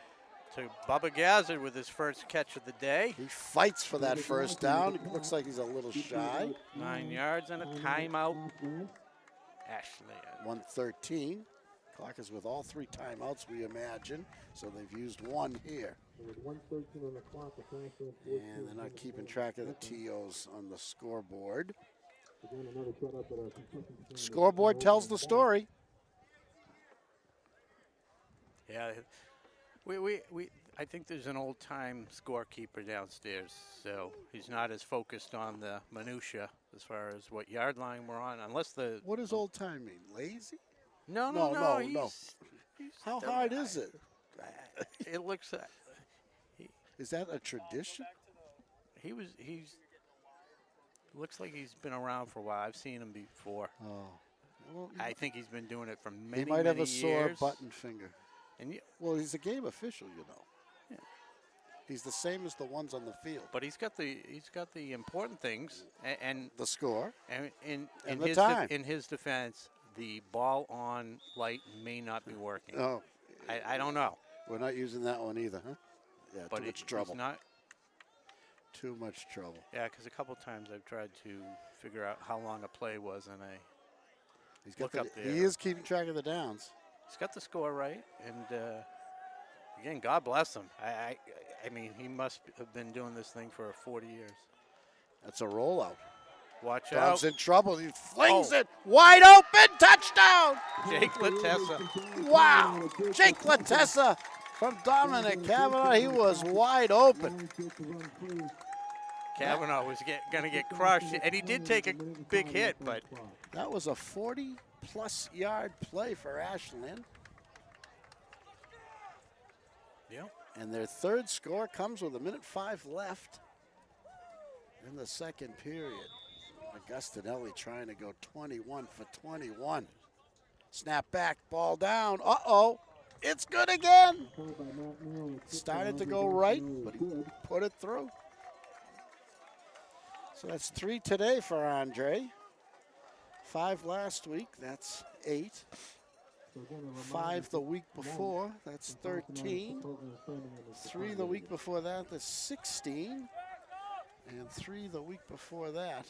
To Bubba Gazzard with his first catch of the day. He fights for that 1st down. It looks like he's a little shy. 9 yards and a timeout. Ashley. 1:13. Clockers with all 3 timeouts, we imagine. So they've used 1 here. With 1:13 on the clock, the transfer. And they're not keeping track of the TOs on the scoreboard. Again, another shutout that our Scoreboard tells the story. Yeah, I think there's an old-time scorekeeper downstairs, so he's not as focused on the minutia as far as what yard line we're on, unless the. What does old time mean? Lazy? No. he's How hard is it? It looks. Is that a tradition? He's. Looks like he's been around for a while. I've seen him before. Oh. Well, I think he's been doing it for many, he might have many a sore years. button finger. And Well, he's a game official, you know. Yeah. He's the same as the ones on the field. but he's got the important things, and The score. in the time. in his defense, the ball on light may not be working. Oh, I don't know, we're not using that one either, huh? Yeah, but too much he's trouble. not. Too much trouble. Yeah, because a couple times I've tried to figure out how long a play was, and He's got Look up he there. is keeping track of the downs. he's got the score right. And again, God bless him. I mean, he must have been doing this thing for 40 years. That's a rollout. Watch Don's out, in trouble. He flings Oh. it wide open. Touchdown! Jake Latessa. Wow! Jake Latessa from Dominic Kavanaugh. He was wide open. Kavanaugh was going to get crushed, and he did take a big hit, but That was a 40-plus yard play for Ashland. yeah. And their 3rd score comes with 1:05 left. in the second period. Augustinelli trying to go 21 for 21. Snap back, ball down. Uh-oh, it's good again. Started to go right, but he put it through. So that's 3 today for Andre. 5 last week, that's 8. 5 the week before, that's 13. 3 the week before that, that's 16. And 3 the week before that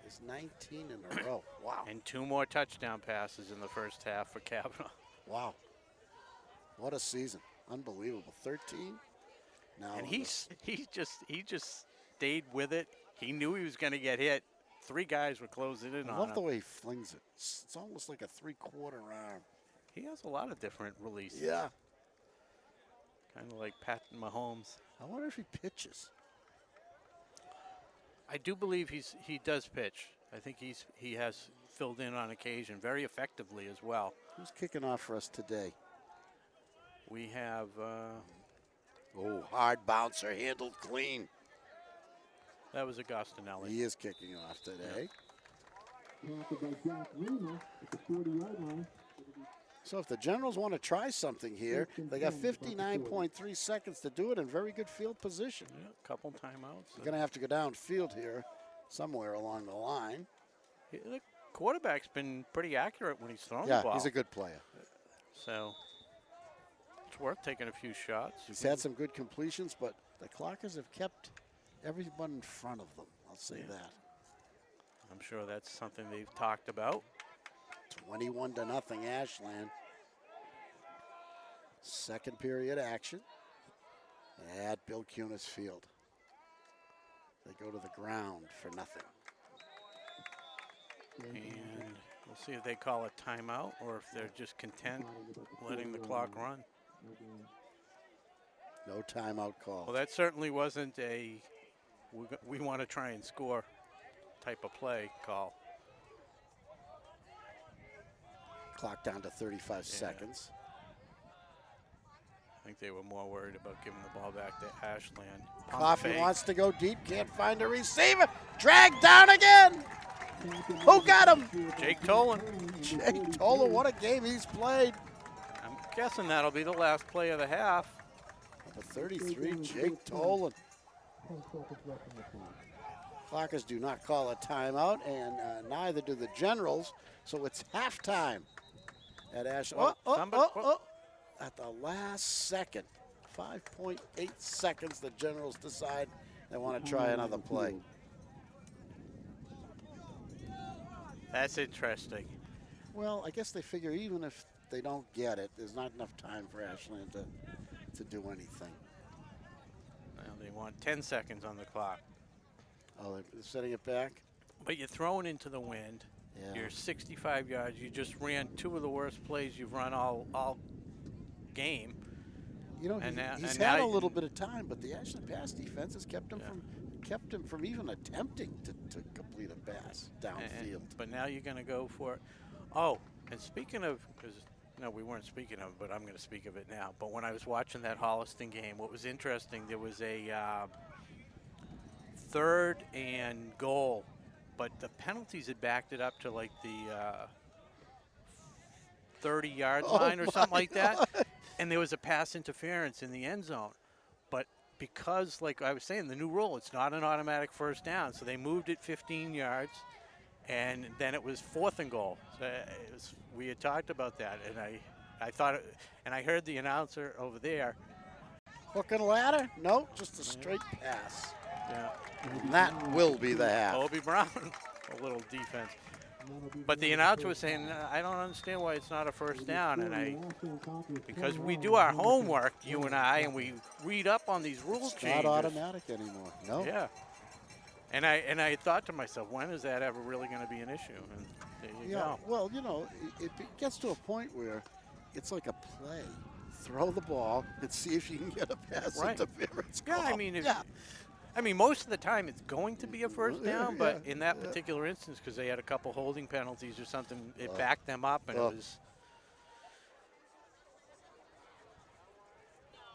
is 19 in a row. Wow. And 2 more touchdown passes in the first half for Kavanaugh. Wow. What a season. Unbelievable. 13. Now And he just stayed with it. He knew he was going to get hit. 3 guys were closing in I on love him. the way he flings it. It's almost like a 3/4 arm. He has a lot of different releases. Yeah. Kind of like Pat Mahomes. I wonder if he pitches. I do believe he does pitch. I think he has filled in on occasion very effectively as well. Who's kicking off for us today? We have Oh, hard bouncer, handled clean. that was Augustinelli. He is kicking off today. Tackled by Jack Lehner at the 40-yard line. So if the Generals want to try something here, they got 59.3 seconds to do it in very good field position. Yeah, a couple timeouts. They're going to have to go downfield here somewhere along the line. The quarterback's been pretty accurate when he's thrown Yeah, the ball. he's a good player. So it's worth taking a few shots. He's had some good completions, but the Clockers have kept everyone in front of them. I'll say that. I'm sure that's something they've talked about. 21-0 Ashland. Second period action at Bill Kunis Field. They go to the ground for nothing. And we'll see if they call a timeout or if they're just content letting the clock run. No timeout call. Well, that certainly wasn't a we want to try and score type of play call. Clock down to 35 seconds. I think they were more worried about giving the ball back to Ashland. Coffey wants to go deep, can't find a receiver. Dragged down again. Who got him? Jake Tolan. Jake Tolan, what a game he's played. I'm guessing that'll be the last play of the half. Number 33, Jake Tolan. Clockers do not call a timeout, and neither do the Generals, so it's halftime at Ashland. At the last second, 5.8 seconds, the Generals decide they want to try another play. That's interesting. Well, I guess they figure even if they don't get it, there's not enough time for Ashland to do anything. Well, they want 10 seconds on the clock. Oh, they're setting it back? But you're thrown into the wind. Yeah. You're 65 yards. You just ran 2 of the worst plays you've run all game. You know, he's had a little bit of time, but the Ashland pass defense has kept him from even attempting to complete a pass downfield. But now you're going to go for it. Oh, and speaking of, because no, we weren't speaking of, but I'm going to speak of it now. But when I was watching that Holliston game, what was interesting, there was a 3rd and goal, but the penalties had backed it up to like the 30-yard line or something like that. And there was a pass interference in the end zone. But because, like I was saying, the new rule, it's not an automatic first down. So they moved it 15 yards, and then it was 4th and goal. So we had talked about that, and I thought, and I heard the announcer over there. Hook and ladder? No, just a straight pass. Yeah. And that will be the half. Obi Brown, a little defense. But the announcer was saying, I don't understand why it's not a first down. And because we do our homework, you and I, and we read up on these rule changes. It's not automatic anymore. No. Yeah. And I thought to myself, when is that ever really going to be an issue? And there you go. Well, you know, it gets to a point where it's like a play. Throw the ball and see if you can get a pass interference call. Yeah, I mean, most of the time it's going to be a first down, but in that particular instance, because they had a couple holding penalties or something, it backed them up, and it was.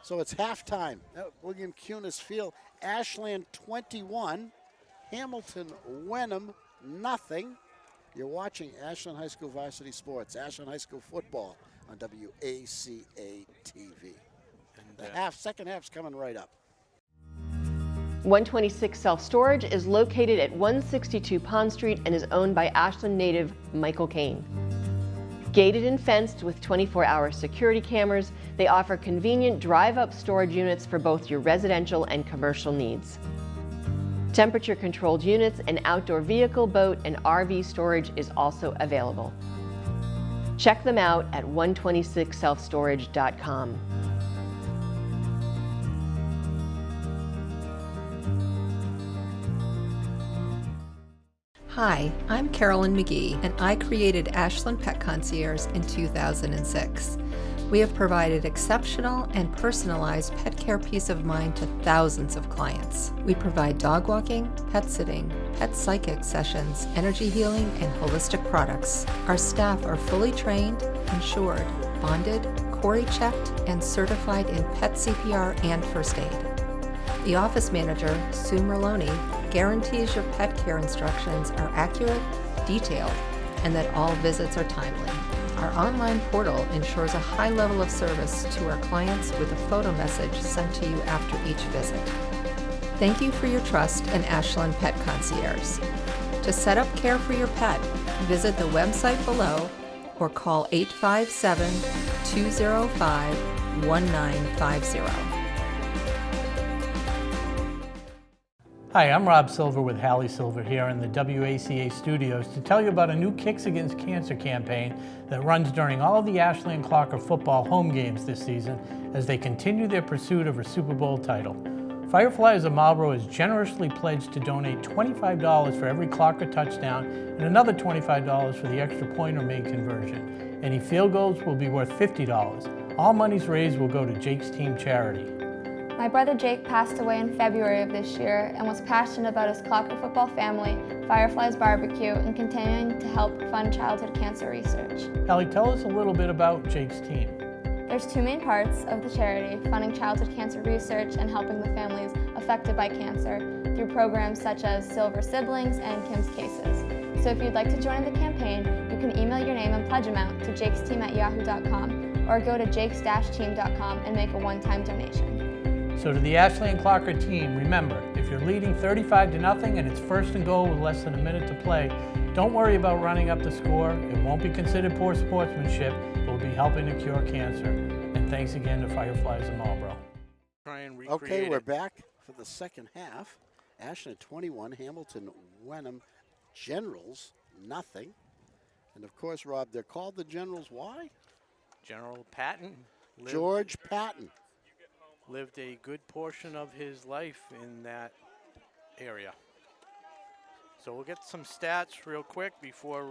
So it's halftime at William Kunis Field. Ashland 21, Hamilton Wenham, nothing. You're watching Ashland High School Varsity Sports, Ashland High School Football on WACA-TV. The second half's coming right up. 126 Self-Storage is located at 162 Pond Street and is owned by Ashland native Michael Kane. Gated and fenced with 24-hour security cameras, they offer convenient drive-up storage units for both your residential and commercial needs. Temperature-controlled units and outdoor vehicle, boat, and RV storage is also available. Check them out at 126selfstorage.com. Hi, I'm Carolyn McGee, and I created Ashland Pet Concierge in 2006. We have provided exceptional and personalized pet care peace of mind to thousands of clients. We provide dog walking, pet sitting, pet psychic sessions, energy healing, and holistic products. Our staff are fully trained, insured, bonded, Cori checked, and certified in pet CPR and first aid. The office manager, Sue Merloni, guarantees your pet care instructions are accurate, detailed, and that all visits are timely. Our online portal ensures a high level of service to our clients with a photo message sent to you after each visit. Thank you for your trust in Ashland Pet Concierge. To set up care for your pet, visit the website below or call 857-205-1950. Hi, I'm Rob Silver with Hallie Silver here in the WACA studios to tell you about a new Kicks Against Cancer campaign that runs during all of the Ashley and Clocker football home games this season as they continue their pursuit of a Super Bowl title. Fireflies of Marlboro is generously pledged to donate $25 for every Clocker touchdown and another $25 for the extra point or made conversion. Any field goals will be worth $50. All monies raised will go to Jake's Team charity. My brother Jake passed away in February of this year and was passionate about his Clocker football family, Fireflies Barbecue, and continuing to help fund childhood cancer research. Hallie, tell us a little bit about Jake's Team. There's two main parts of the charity, funding childhood cancer research and helping the families affected by cancer through programs such as Silver Siblings and Kim's Cases. So if you'd like to join the campaign, you can email your name and pledge amount to jakesteam@yahoo.com or go to jakes-team.com and make a one-time donation. So to the Ashley and Clocker team, remember, if you're leading 35-0 and it's first and goal with less than a minute to play, don't worry about running up the score. It won't be considered poor sportsmanship. It will be helping to cure cancer. And thanks again to Fireflies of Marlboro. Try and recreate Okay, we're it. back for the second half. Ashland 21, Hamilton Wenham Generals, nothing. And of course, Rob, they're called the Generals. Why? General Patton George Patton. lived a good portion of his life in that area. So we'll get some stats real quick before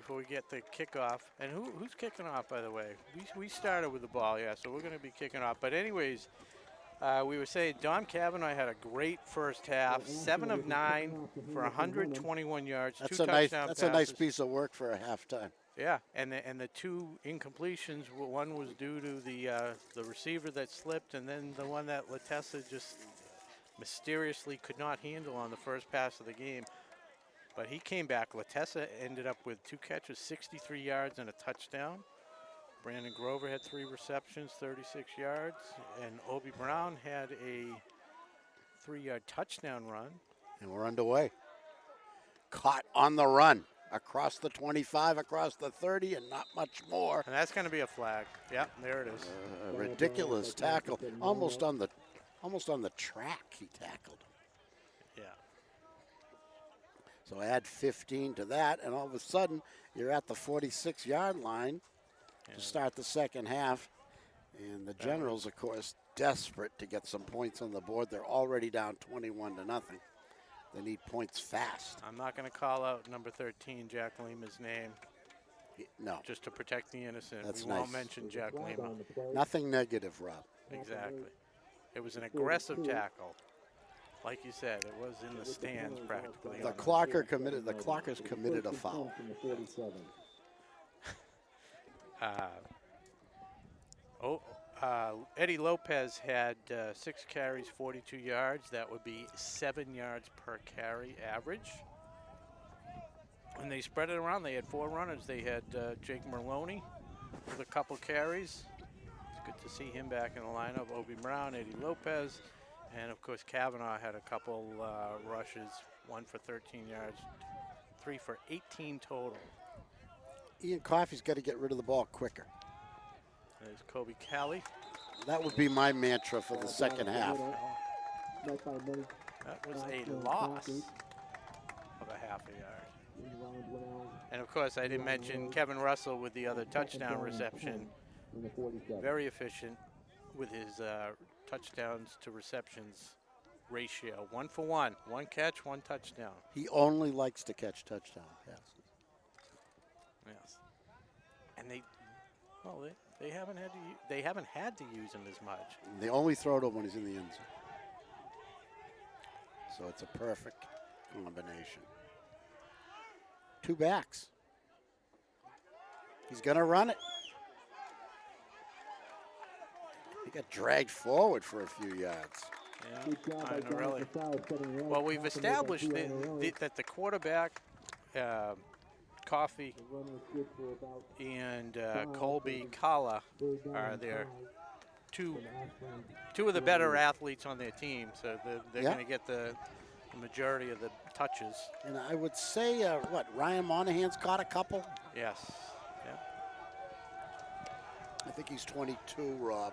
we get the kickoff. And who's kicking off, by the way? We started with the ball, yeah, so we're going to be kicking off. But anyways, we were saying Dom Cavanaugh had a great first half, 7 of 9 for 121 yards, That's two a nice. touchdown That's passes. a nice piece of work for a halftime. Yeah, and the two incompletions, one was due to the receiver that slipped, and then the one that Latessa just mysteriously could not handle on the first pass of the game. But he came back. Latessa ended up with 2 catches, 63 yards, and a touchdown. Brandon Grover had 3 receptions, 36 yards, and Obi Brown had a 3-yard touchdown run. And we're underway. Caught on the run. Across the 25, across the 30, and not much more. And that's going to be a flag. Yep, there it is. Ridiculous tackle. Almost on the track he tackled. Yeah. So add 15 to that, and all of a sudden, you're at the 46-yard line to start the second half. And the Generals, of course, desperate to get some points on the board. They're already down 21-0. They need points fast. I'm not going to call out number 13, Jack Lima's name. No. Just to protect the innocent. That's we won't nice. mention Jack Lima. Nothing negative, Rob. Exactly. It was an aggressive tackle. Like you said, it was in the stands practically. The Clockers committed a foul. Eddie Lopez had 6 carries, 42 yards. That would be 7 yards per carry average. And they spread it around. They had 4 runners. They had Jake Merlone with a couple carries. It's good to see him back in the lineup. Obi Brown, Eddie Lopez, and of course Kavanaugh had a couple rushes, 1 for 13 yards, 3 for 18 total. Ian Coffey's got to get rid of the ball quicker. There's Kobe Callie. That would be my mantra for the second half. That was a loss of a half a yard. And of course, I didn't mention Kevin Russell with the other touchdown reception. Very efficient with his touchdowns to receptions ratio. 1 for 1. 1 catch, 1 touchdown. He only likes to catch touchdown passes. Yes. And they haven't had to use him as much. They only throw to him when he's in the end zone. So it's a perfect combination. 2 backs. He's going to run it. He got dragged forward for a few yards. Yeah, really. Well, we've established that the quarterback, Coffey and Colby Kala are their two of the better athletes on their team, so they're going to get the majority of the touches. And I would say, Ryan Monahan's caught a couple? Yes. Yeah. I think he's 22, Rob.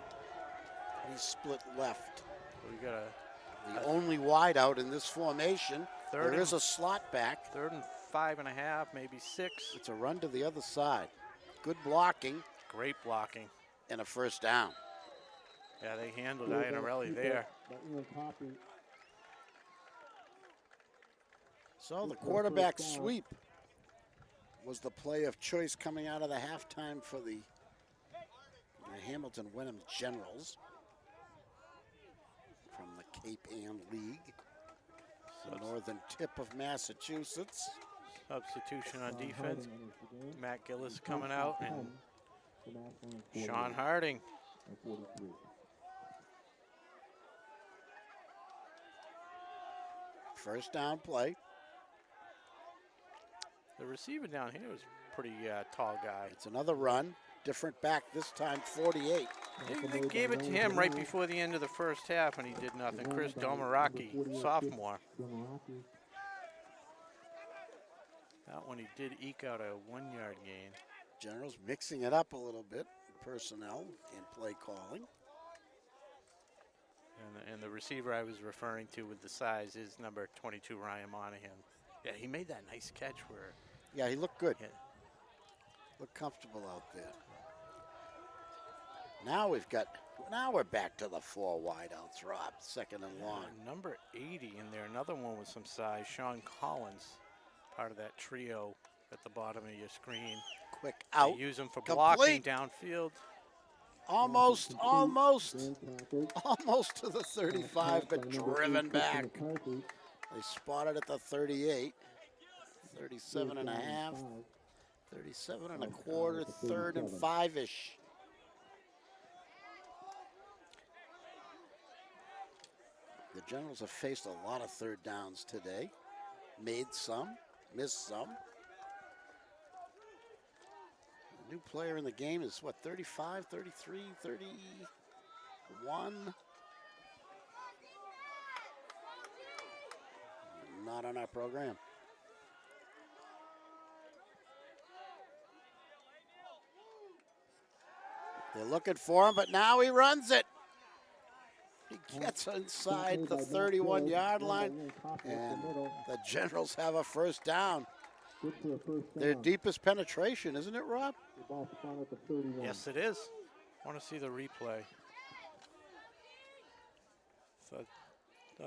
He's split left. We got the only wide out in this formation. There is a slot back. 3rd and 5.5, maybe 6. It's a run to the other side. Good blocking. Great blocking. And a first down. Yeah, they handled Iannarelli there. So the quarterback sweep was the play of choice coming out of the halftime for the Hamilton Wenham Generals from the Cape Ann League, the northern tip of Massachusetts. Substitution on defense. Matt Gillis coming out and Sean Harding. First down play. The receiver down here was a pretty tall guy. It's another run. Different back this time, 48. They gave it to him right before the end of the first half, and he did nothing. Chris Domaraki, sophomore. That one he did eke out a 1-yard gain. Generals mixing it up a little bit, personnel and play calling. And the receiver I was referring to with the size is number 22, Ryan Monahan. Yeah, he made that nice catch where. Yeah, he looked good. Yeah. Looked comfortable out there. Now we're back to the 4 wideouts, Rob, 2nd and long. Number 80 in there, another one with some size, Sean Collins, part of that trio at the bottom of your screen. Quick out. They use him for blocking downfield. Almost to the 35, but driven back. They spotted at the 38, 37 and a half, 37 and a quarter, 3rd and 5-ish. The Generals have faced a lot of 3rd downs today. Made some, missed some. The new player in the game is, 35, 33, 31? Not on our program. They're looking for him, but now he runs it. He gets inside the 31-yard line, and the Generals have a first down. Their deepest penetration, isn't it, Rob? Yes, it is. I want to see the replay. Thought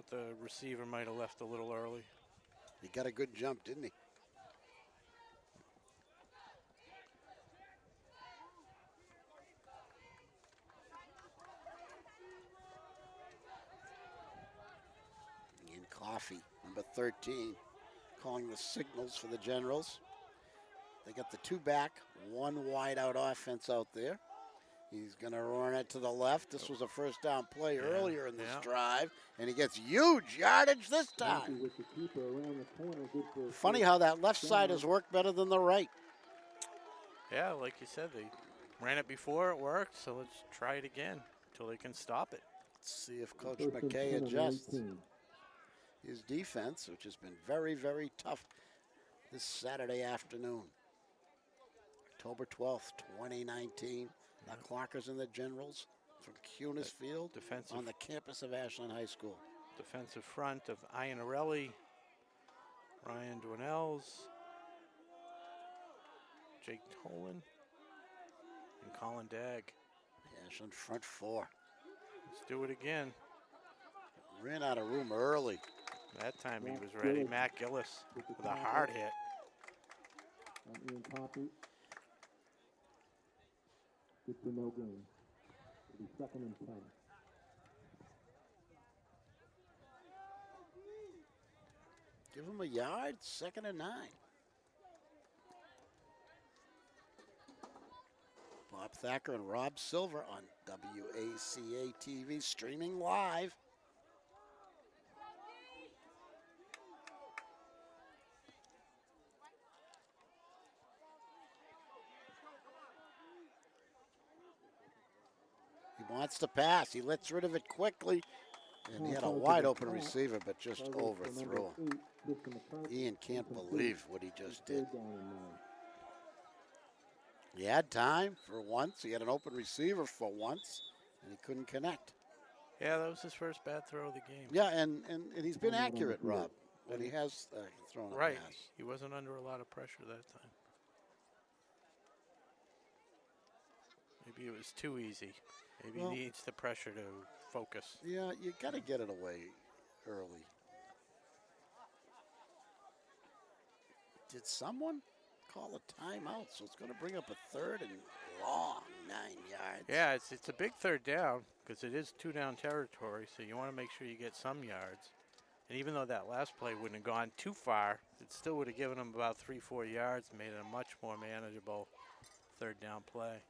the receiver might have left a little early. He got a good jump, didn't he? Ian Coffey, number 13, calling the signals for the Generals. They got the 2 back, 1 wide out offense out there. He's going to run it to the left. This was a first down play earlier in this drive, and he gets huge yardage this time. With the keeper around the corner, good for Funny how that left side has worked better than the right. Yeah, like you said, they ran it before, it worked, so let's try it again until they can stop it. Let's see if Coach First and McKay 10 on the adjusts 18. his defense, which has been very, very tough this Saturday afternoon. October 12th, 2019. The Clockers and the Generals from Cunis Field Defensive on the campus of Ashland High School. defensive front of Iannarelli, Ryan Dwinells, Jake Tolan, and Colin Dagg. The Ashland front four. Let's do it again. Ran out of room early. That time he was ready. Matt Gillis with a hard hit. Ian Poppy. Good for no gain. It'll be second and 10. Give him a yard, 2nd and 9. Bob Thacker and Rob Silver on WACA-TV, streaming live. He wants to pass. He lets rid of it quickly. And he had a wide open receiver, but just overthrew him. Ian can't believe what he just did. He had time for once. He had an open receiver for once, and he couldn't connect. Yeah, that was his first bad throw of the game. Yeah, and he's been accurate, Rob, when he has thrown a Right. pass. He wasn't under a lot of pressure that time. Maybe it was too easy. Maybe Well, he needs the pressure to focus. Yeah, you got to get it away early. Did someone call a timeout? So it's going to bring up a 3rd and long, 9 yards. Yeah, it's a big third down because it is 2-down territory, so you want to make sure you get some yards. And even though that last play wouldn't have gone too far, it still would have given them about 3-4 yards and made it a much more manageable third down play.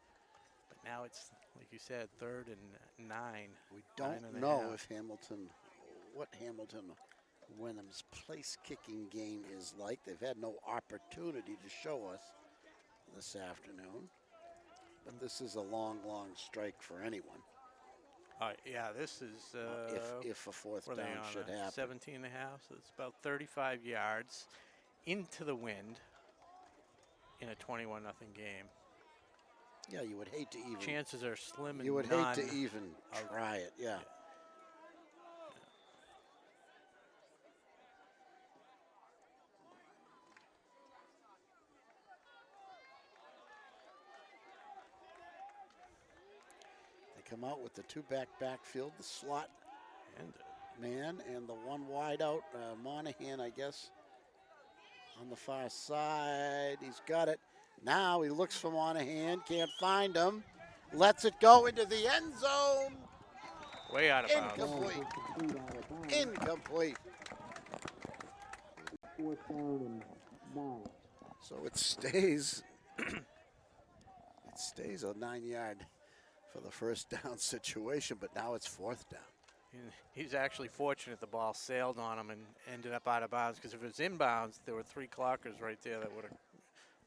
But now it's, like you said, 3rd and 9. We don't know if what Hamilton Wenham's place kicking game is like. They've had no opportunity to show us this afternoon. But this is a long, long strike for anyone. Yeah, this is if a 4th what are they down on, should happen. 17 and a half, so it's about 35 yards into the wind in a 21-0 game. Yeah, you would hate to even. Chances are slim and You would hate to even try it, yeah. They come out with the 2-back backfield, the slot and man, and the one wide out, Monahan, I guess, on the far side. He's got it. Now he looks for Monahan, can't find him. Lets it go into the end zone. way out of bounds. Incomplete. Incomplete. 4th down and 9. So it stays. It stays a 9-yard for the first down situation, but now it's 4th down. He's actually fortunate the ball sailed on him and ended up out of bounds, because if it was inbounds, there were 3 clockers right there that would have,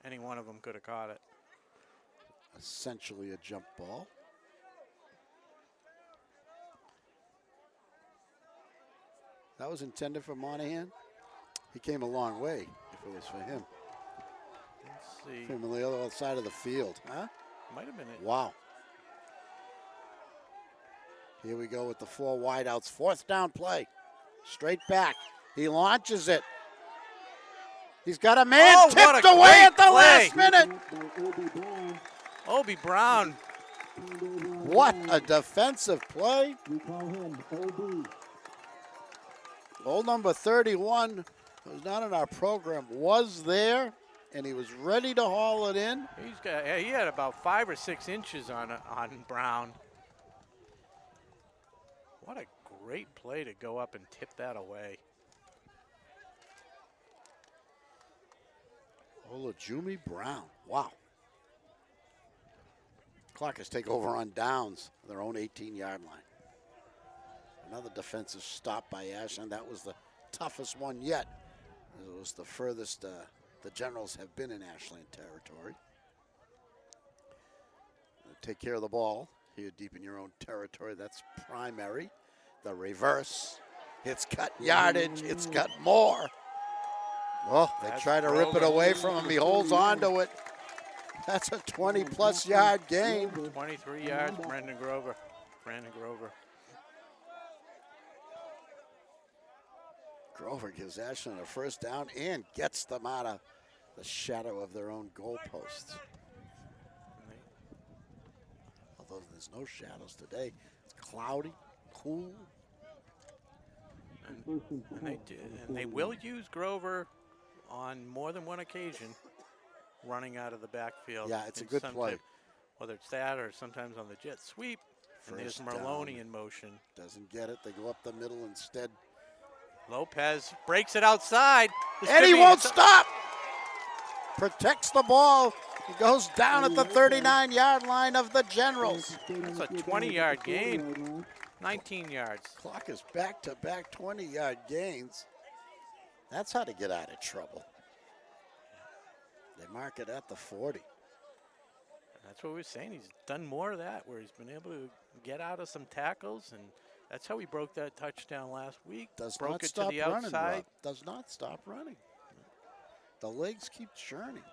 any one of them could have caught it. Essentially a jump ball. That was intended for Monahan. He came a long way if it was for him. Let's see. From the other side of the field, huh? Might have been it. Wow. Here we go with the 4 wideouts. 4th down play. Straight back. He launches it. He's got a man tipped away at the last minute. Obi Brown. What a defensive play. We call him OB. Old number 31, who's not in our program, was there, and he was ready to haul it in. He had about 5 or 6 inches on Brown. What a great play to go up and tip that away. Olajumi Brown. Wow. Clockers take over on downs, their own 18-yard line. Another defensive stop by Ashland. That was the toughest one yet. It was the furthest the Generals have been in Ashland territory. Take care of the ball here deep in your own territory. That's primary. The reverse. It's cut yardage. It's got more. Oh, they try to rip it away from him. He holds on to it. That's a 20-plus yard gain. 23 yards, Brandon Grover. Grover gives Ashland a first down and gets them out of the shadow of their own goalposts. Although there's no shadows today. It's cloudy, cool. And they will use Grover on more than one occasion, running out of the backfield. Yeah, it's a good play. Whether it's that or sometimes on the jet sweep. And there's Merlone in motion. Doesn't get it. They go up the middle instead. Lopez breaks it outside. And he won't stop. Protects the ball. He goes down at the 39-yard line of the Generals. That's a 20-yard gain. 19 yards. Clock is back-to-back 20-yard gains. That's how to get out of trouble. They mark it at the 40. That's what we're saying. He's done more of that, where he's been able to get out of some tackles, and that's how he broke that touchdown last week. Broke it to the outside. Rob. Does not stop running. The legs keep churning.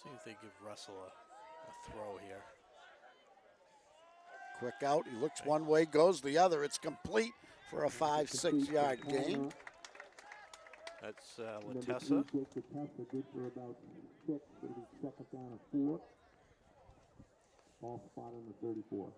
See if they give Russell a throw here. Quick out. He looks one way, goes the other. It's complete for a 5-6 yard gain. That's Latessa. Good for about 6. It'll be second down and 4. Ball spot on the 34.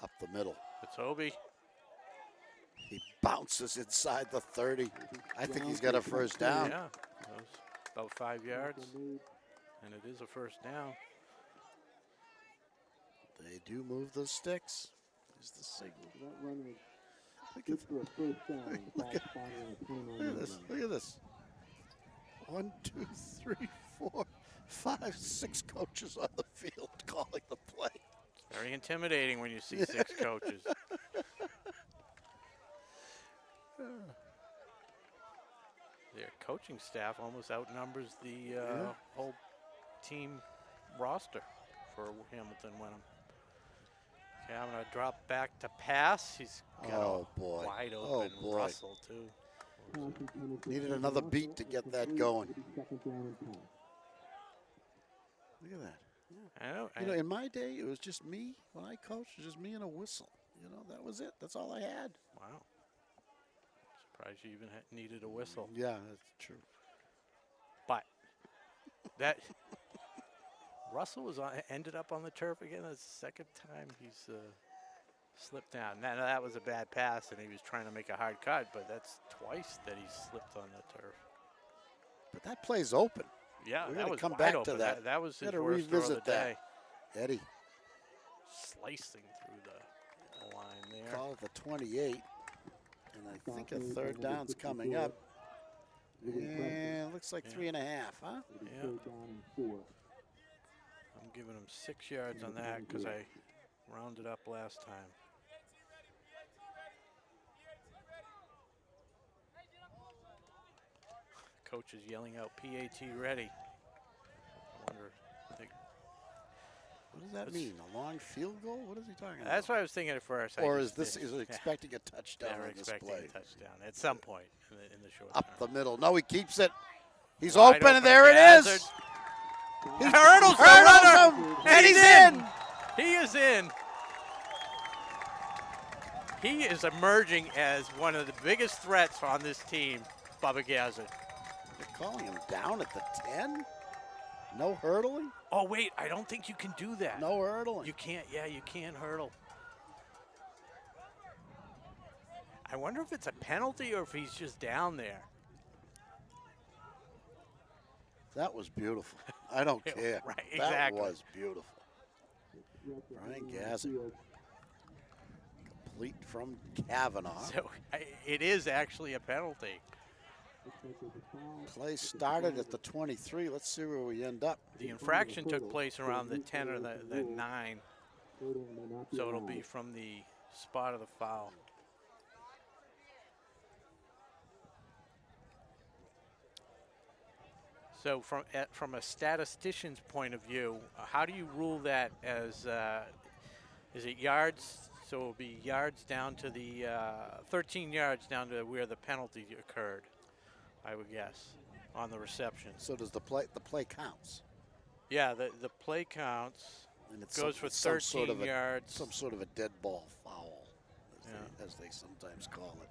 Up the middle. It's Obi. He bounces inside the 30. I think he's got a first down. Yeah, that was about 5 yards, and it is a first down. They do move the sticks. Here's the signal. Look at this. Look at this. 1, 2, 3, 4, 5, 6 coaches on the field calling the play. Very intimidating when you see 6 coaches. Their coaching staff almost outnumbers the whole team roster for Hamilton Wenham. Kavanaugh dropped back to pass. He's got wide open Russell, too. Needed another beat to get that going. Look at that. Yeah. You know, in my day, it was just me. When I coached, it was just me and a whistle. You know, that was it. That's all I had. Wow. Surprised you even needed a whistle. Yeah, that's true. But that Russell ended up on the turf again. That's the second time he's slipped down. Now, that was a bad pass, and he was trying to make a hard cut, but that's twice that he slipped on the turf. But that play's open. Yeah, we're that was come wide back open. to that. That was his gotta worst throw of the revisit day. that. Eddie. Slicing through the line there. Call it the 28. And I think a third down's coming up. Yeah, looks like 3.5, huh? Yeah. I'm giving him 6 yards on that because I rounded up last time. Coach is yelling out PAT ready. I wonder. What does that mean? A long field goal? What is he talking about? That's what I was thinking at first. Or is he expecting a touchdown on this expecting play? a touchdown at some point in the short Up term. the middle. No, he keeps it. He's Wide open, and there it Hazard. is. Hurdles him, and he's in. He is in. He is emerging as one of the biggest threats on this team, Bubba Gazzard. They're calling him down at the 10? No hurdling? Oh, wait, I don't think you can do that. No hurdling. You can't, you can't hurdle. I wonder if it's a penalty or if he's just down there. That was beautiful. I don't care. Right, That exactly. was beautiful. Brian Gazik. Complete from Kavanaugh. So it is actually a penalty. Play started at the 23. Let's see where we end up. The infraction took place around the 10 or the 9, so it'll be from the spot of the foul. So from a statistician's point of view, how do you rule that as, is it yards? So it'll be yards down to the, 13 yards down to where the penalty occurred, I would guess, on the reception. So does the play counts? Yeah, the play counts. And it goes for 13 yards. Some sort of a dead ball foul, Yeah. as they sometimes call it.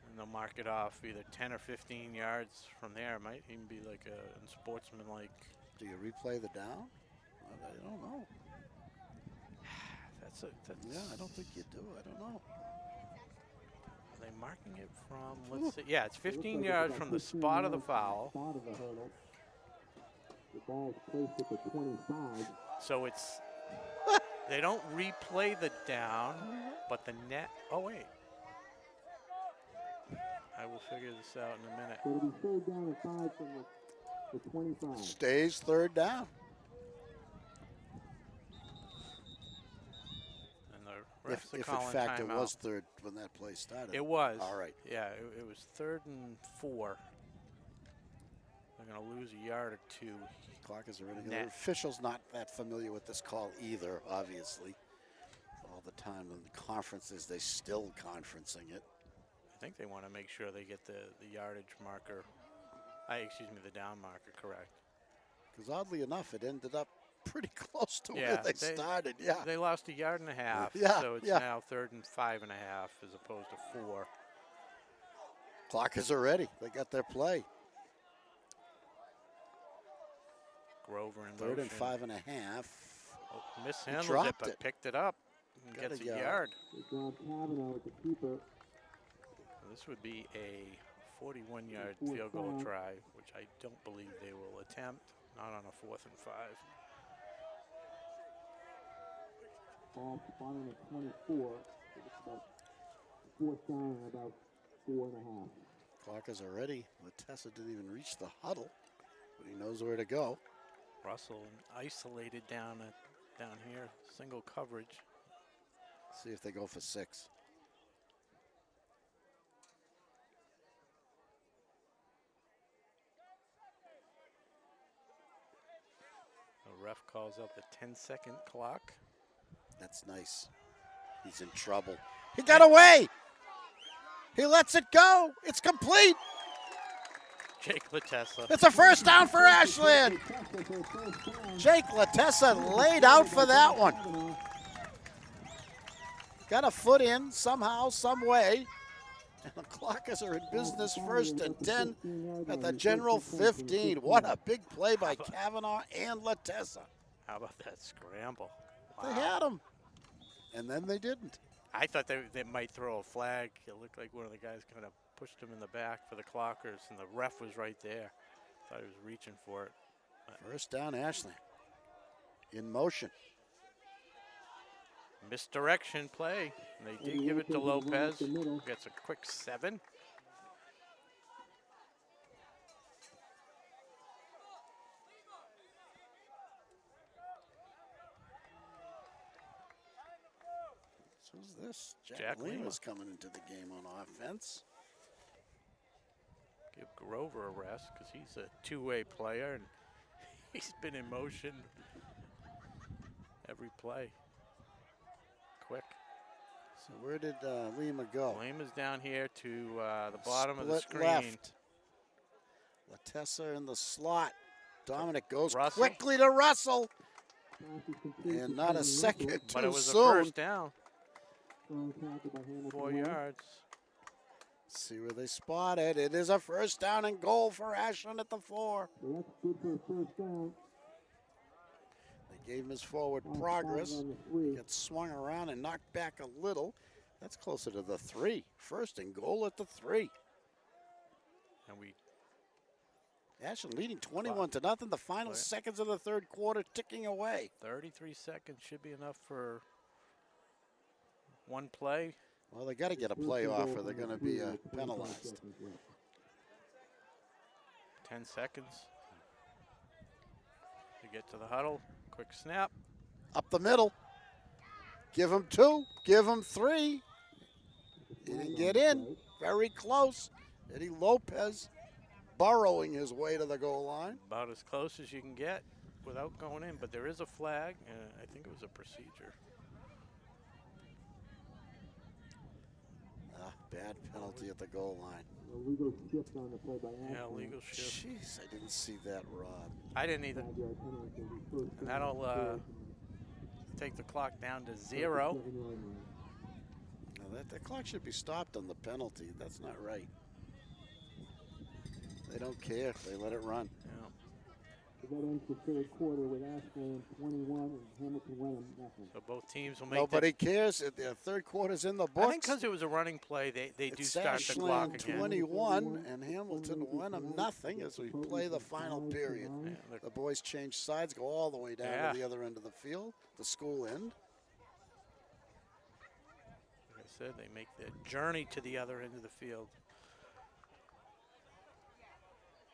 And they'll mark it off either 10 or 15 yards from there. It might even be like a sportsman-like. Do you replay the down? I don't know. That's Yeah, I don't think you do. I don't know. Are they marking it from, let's see. Yeah, it's 15 yards from the spot of the foul. Spot of the hurdle. The ball is placed at the 25. So it's, they don't replay the down, but the net, oh wait. I will figure this out in a minute. So it'll be third down and 5 from the 25. Stays third down. And the refs are If in calling fact it timeout. was third when that play started. It was. All right. Yeah, it was 3rd and 4. They're going to lose a yard or 2. Clock is already going. Net. The official's not that familiar with this call either, obviously. All the time in the conferences, they still conferencing it. I think they want to make sure they get the yardage marker, excuse me, the down marker correct. Because oddly enough, it ended up pretty close to Yeah, where they started. Yeah. They lost a yard and a half, Yeah, so it's yeah. now 3rd and 5.5 as opposed to 4. Clock is already. They got their play. Grover in Third and motion. 5.5. Oh, mishandled it, dropped but it. picked it up and Got gets a a yard. yard. John Kavanaugh with the keeper. This would be a 41-yard field goal try, which I don't believe they will attempt, not on a 4th and 5. Ball spot on the 24. It's about 4th down and about 4.5. Clock is already. Latessa didn't even reach the huddle, but he knows where to go. Russell isolated down here, single coverage. See if they go for 6. The ref calls out the 10-second clock. That's nice. He's in trouble. He got away. He lets it go. It's complete. Jake Latessa. It's a first down for Ashland. Jake Latessa laid out for that one. Got a foot in somehow, some way. And the Clockers are in business, 1st and 10 at the general 15. What a big play by Kavanaugh and Latessa. How about that scramble? They had him. And then they didn't. I thought they might throw a flag. It looked like one of the guys kind of pushed him in the back for the Clockers, and the ref was right there. Thought he was reaching for it. First down, Ashland. In motion. Misdirection play. And they did give it to Lopez. Gets a quick 7. Who's this? Jack Lima. Lima's coming into the game on offense. Give Grover a rest because he's a two-way player and he's been in motion every play. Quick. So where did Lima go? Lima's down here to the bottom of the Split screen. left. Latessa in the slot. Dominic goes Russell. quickly to Russell. And not a second But too it was soon. a first down. 4 yards. See where they spot it. It is a first down and goal for Ashland at the 4. That's good for a first down. They gave him his forward progress. Gets swung around and knocked back a little. That's closer to the 3. First and goal at the 3. And we Ashland leading 21-0. The final seconds of the third quarter ticking away. 33 seconds should be enough for one play. Well, they got to get a play off or they're going to be penalized. 10 seconds to get to the huddle. Quick snap. Up the middle. Give him 2. Give him 3. He didn't get in. Very close. Eddie Lopez burrowing his way to the goal line. About as close as you can get without going in, but there is a flag, and I think it was a procedure. Bad penalty at the goal line. Illegal shift on the play by Ashland. Yeah, legal shift. Jeez, I didn't see that, Rob. I didn't either. And that'll take the clock down to 0. Now that clock should be stopped on the penalty. That's not right. They don't care. They let it run. Yeah. That ends the third quarter with Ashland 21 and Hamilton Wenham nothing. So both teams will make Nobody cares. The third quarter's in the books. I think because it was a running play, they do start the clock again. 21 and Hamilton Wenham nothing as we play the final period. Yeah, the boys change sides, go all the way down to the other end of the field, the school end. Like I said, they make the journey to the other end of the field.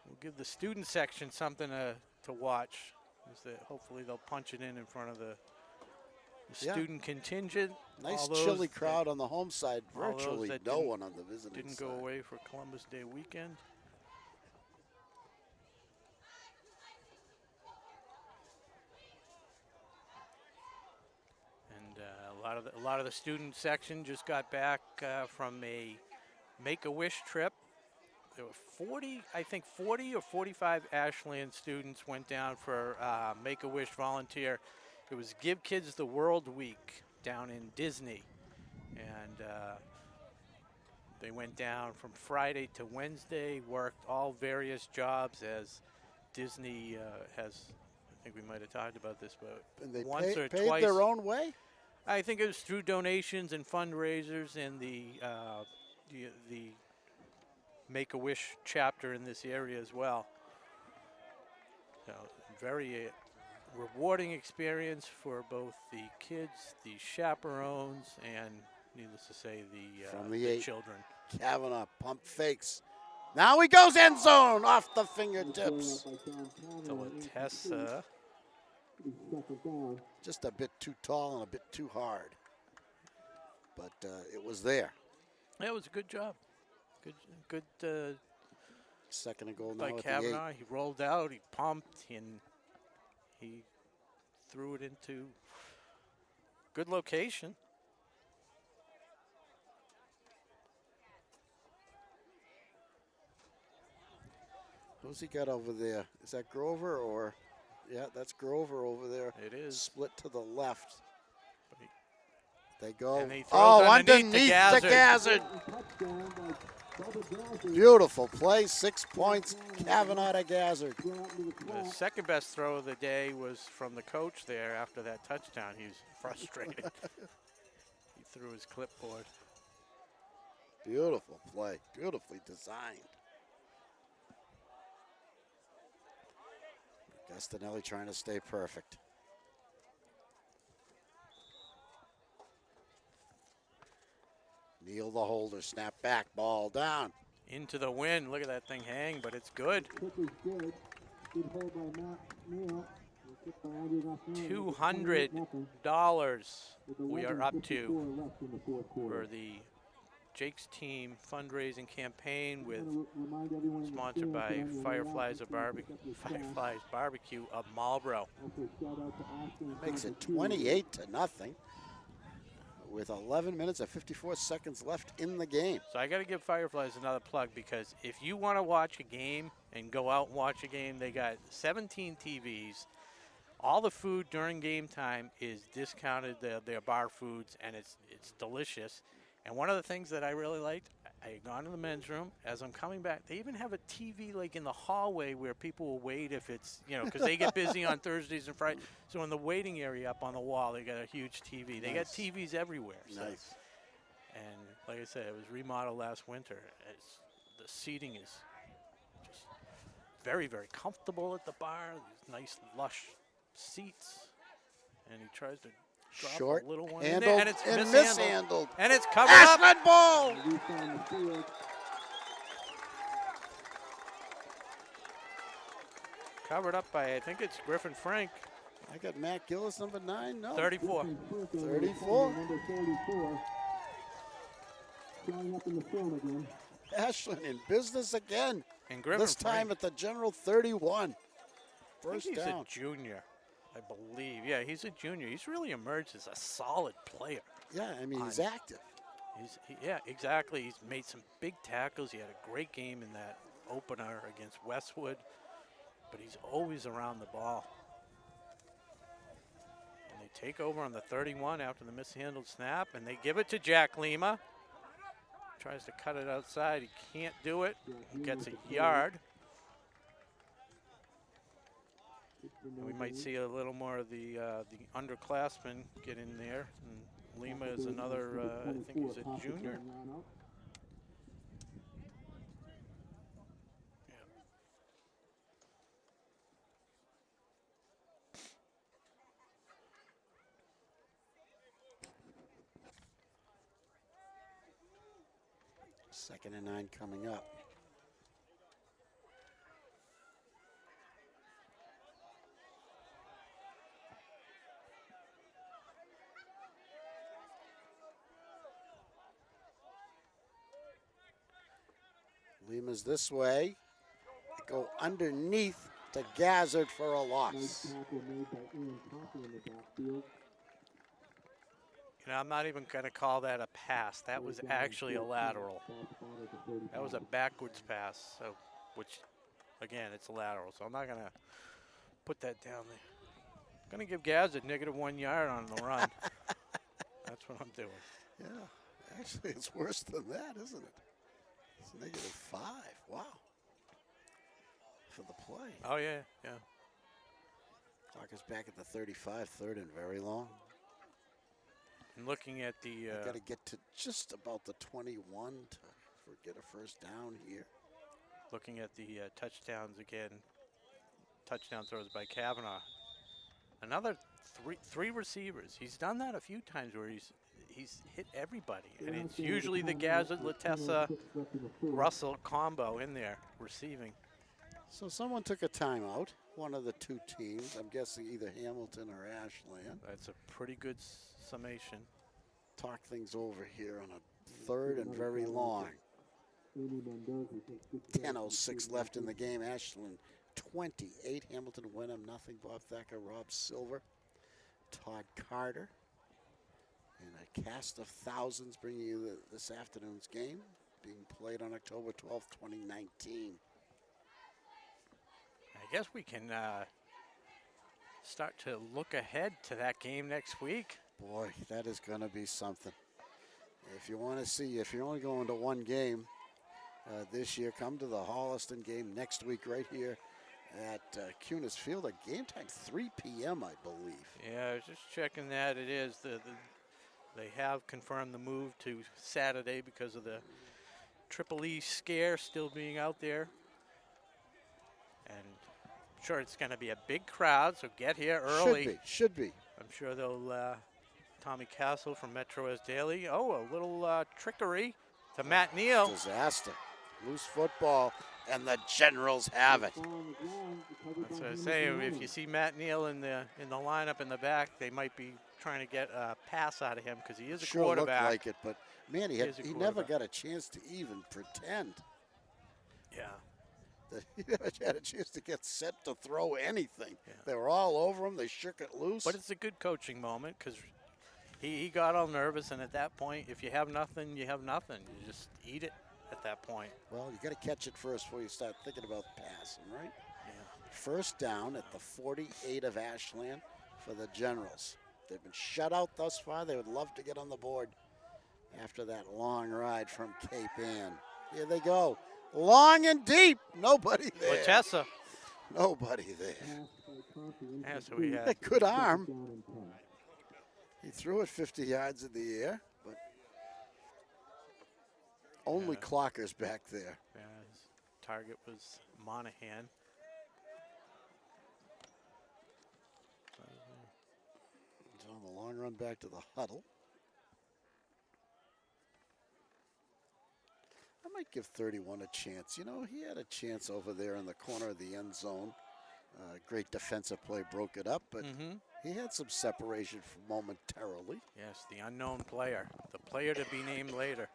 We'll give the student section something to watch. Is that hopefully they'll punch it in front of the student contingent. Nice chilly crowd on the home side. Virtually no one on the visiting didn't side. go away for Columbus Day weekend. And a lot of the student section just got back from a Make-A-Wish trip. There were 40 or 45 Ashland students went down for Make-A-Wish volunteer. It was Give Kids the World Week down in Disney. And they went down from Friday to Wednesday, worked all various jobs as Disney has, I think we might have talked about this, but and they once or paid twice. Their own way? I think it was through donations and fundraisers and the Make-A-Wish chapter in this area as well. So very rewarding experience for both the kids, the chaperones, and needless to say, the children. Kavanaugh pump fakes. Now he goes end zone off the fingertips. Tessa. Just a bit too tall and a bit too hard. But it was there. Yeah, it was a good job. Good. Second and goal now by at Kavanaugh. the 8. He rolled out, he pumped, and he threw it into good location. Who's he got over there? Is that Grover or? Yeah, that's Grover over there. It is. Split to the left. They go. And he throws underneath the Gazzard. Beautiful play, 6 points. Kavanaugh to Gazzard. The second best throw of the day was from the coach there after that touchdown. He was frustrated. He threw his clipboard. Beautiful play, beautifully designed. Gastinelli trying to stay perfect. Neal the holder, snap back, ball down. Into the wind. Look at that thing hang, but it's good. $200 we are up to for the Jake's Team fundraising campaign with sponsored by Fireflies Barbecue of Marlboro. Makes it 28-0 with 11 minutes and 54 seconds left in the game. So I got to give Fireflies another plug because if you want to watch a game and go out and watch a game, they got 17 TVs. All the food during game time is discounted, their bar foods, and it's delicious. And one of the things that I really liked, I had gone to the men's room. As I'm coming back, they even have a TV like in the hallway where people will wait if it's, because they get busy on Thursdays and Fridays. So in the waiting area up on the wall, they got a huge TV. They got TVs everywhere. So. Nice. And like I said, it was remodeled last winter. The seating is very, very comfortable at the bar. These nice, lush seats. And he tries to drop Short, a little one handled, in there, and it's and mishandled. mishandled. And it's covered up. Ashland ball! Release on the field. Covered up by, I think it's Griffin Frank. I got Matt Gillis, number 9. No. 34. 34. Number 34. Showing up in the film again. Ashland in business again. And Griffin This time Frank, at the General 31. I think First he's down. a junior, I believe. Yeah, he's a junior. He's really emerged as a solid player. Yeah, I mean, he's active. Yeah, exactly. He's made some big tackles. He had a great game in that opener against Westwood, but he's always around the ball. And they take over on the 31 after the mishandled snap, and they give it to Jack Lima. Tries to cut it outside. He can't do it. He gets a yard. And we might see a little more of the underclassmen get in there. And Lima is another, I think he's a junior. Second and 9 coming up. Lima's this way. They go underneath to Gazzard for a loss. Nice tackle made by Ian Coffey in the backfield. You know, I'm not even going to call that a pass. That was actually a lateral. That was a backwards pass, so which, again, it's a lateral. So I'm not going to put that down there. I'm going to give Gazzard -1 yard on the run. That's what I'm doing. Yeah, actually, it's worse than that, isn't it? It's -5. Wow. For the play. Oh, yeah, yeah. Clock is back at the 35, third and very long. And looking at the... Got to get to just about the 21 to get a first down here. Looking at the touchdowns again. Touchdown throws by Kavanaugh. Another three receivers. He's done that a few times where he's hit everybody. And it's usually the Gazzard, Latessa, Russell combo in there receiving. So someone took a timeout, one of the two teams. I'm guessing either Hamilton or Ashland. That's a pretty good summation. Talk things over here on a third and very long. 10:06 left in the game. Ashland 28, Hamilton Wenham nothing. Bob Thacker, Rob Silver, Todd Carter. And a cast of thousands bringing you this afternoon's game, being played on October 12th, 2019. I guess we can start to look ahead to that game next week. Boy, that is going to be something. If you want to see, if you're only going to one game this year, come to the Holliston game next week right here at Cunis Field. A game time 3 p.m., I believe. Yeah, I was just checking that. It is. They have confirmed the move to Saturday because of the Triple E scare still being out there. And I'm sure it's going to be a big crowd, so get here early. Should be. I'm sure they'll, Tommy Castle from Metro S Daily. Oh, a little trickery to Matt Neal. Disaster. Loose football, and the Generals have it. That's what I say. If you see Matt Neal in the lineup in the back, they might be trying to get a pass out of him because he is a quarterback. Sure looked like it, but man, he never got a chance to even pretend. Yeah. He never had a chance to get set to throw anything. Yeah. They were all over him. They shook it loose. But it's a good coaching moment because he got all nervous, and at that point, if you have nothing, you have nothing. You just eat it at that point. Well, you got to catch it first before you start thinking about passing, right? Yeah. First down at the 48 of Ashland for the Generals. They've been shut out thus far. They would love to get on the board after that long ride from Cape Ann. Here they go. Long and deep. Nobody there. Latessa. Nobody there. Yeah, so we had Good arm. He threw it 50 yards in the air, but only Clocker's back there. his target was Monahan. the long run back to the huddle. I might give 31 a chance. You know, he had a chance over there in the corner of the end zone. Great defensive play broke it up, but he had some separation momentarily. Yes, the unknown player. The player to be named later.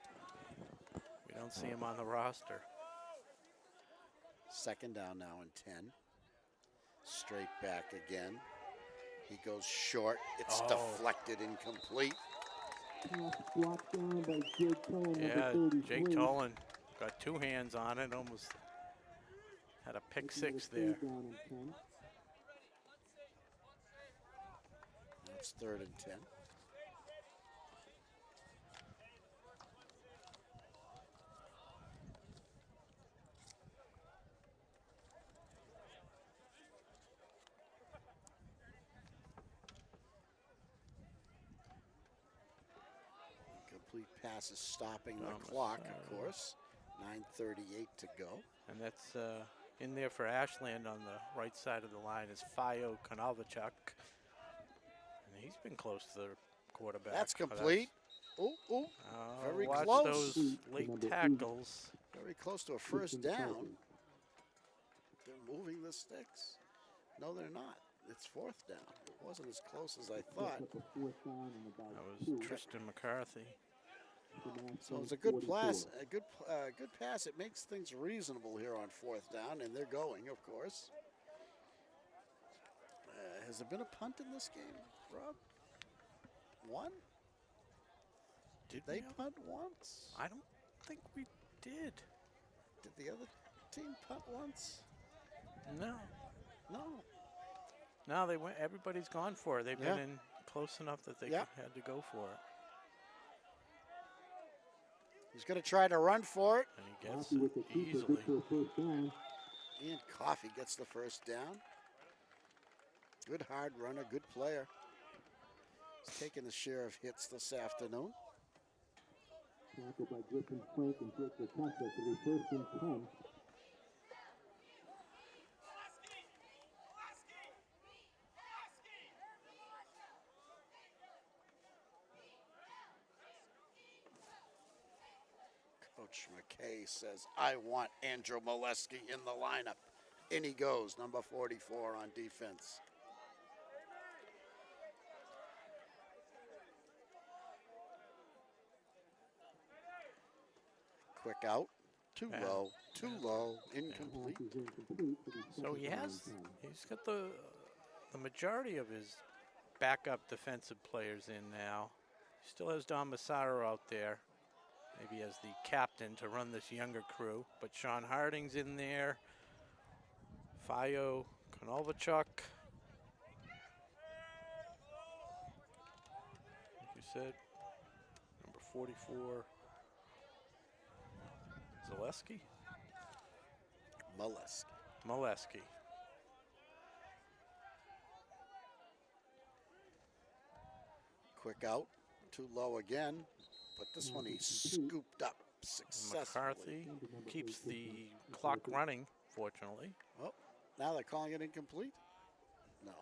We don't see him on the roster. Second down now and 10. Straight back again. He goes short. It's deflected, incomplete. Blocked down by Jake Tolan. Yeah, number Jake 33. Tolan got 2 hands on it. Almost had a pick six there. Down and 10. It's 3rd and 10. Complete pass is stopping the clock, of course. 9:38 to go. And that's in there for Ashland on the right side of the line is Fio Konovichuk. And he's been close to the quarterback. That's complete. Very watch close. those late tackles. Very close to a first down. They're moving the sticks. No, they're not. It's 4th down. It wasn't as close as I thought. That was Tristan McCarthy. So it's a good pass. A good pass. It makes things reasonable here on 4th down, and they're going, of course. Has there been a punt in this game, Rob? One? Did they we punt once? I don't think we did. Did the other team punt once? No. No. No, they went. Everybody's gone for it. They've been in close enough that they had to go for it. He's going to try to run for it. And he gets it easily. Ian Coffey gets the first down. Good hard runner, good player. He's taking the share of hits this afternoon. Tackled by Griffin Frank and Jake Latessa for the 1st and 10. Coach McKay says, I want Andrew Molesky in the lineup. In he goes, number 44 on defense. Quick out, too low, incomplete. So he's got the majority of his backup defensive players in now. He still has Don Massaro out there, maybe as the captain to run this younger crew. But Sean Harding's in there, Fio Konovichuk, like you said, number 44. Zaleski? Molesky. Quick out, too low again, but this one he scooped up successfully. McCarthy keeps the clock running, fortunately. Oh, now they're calling it incomplete? No.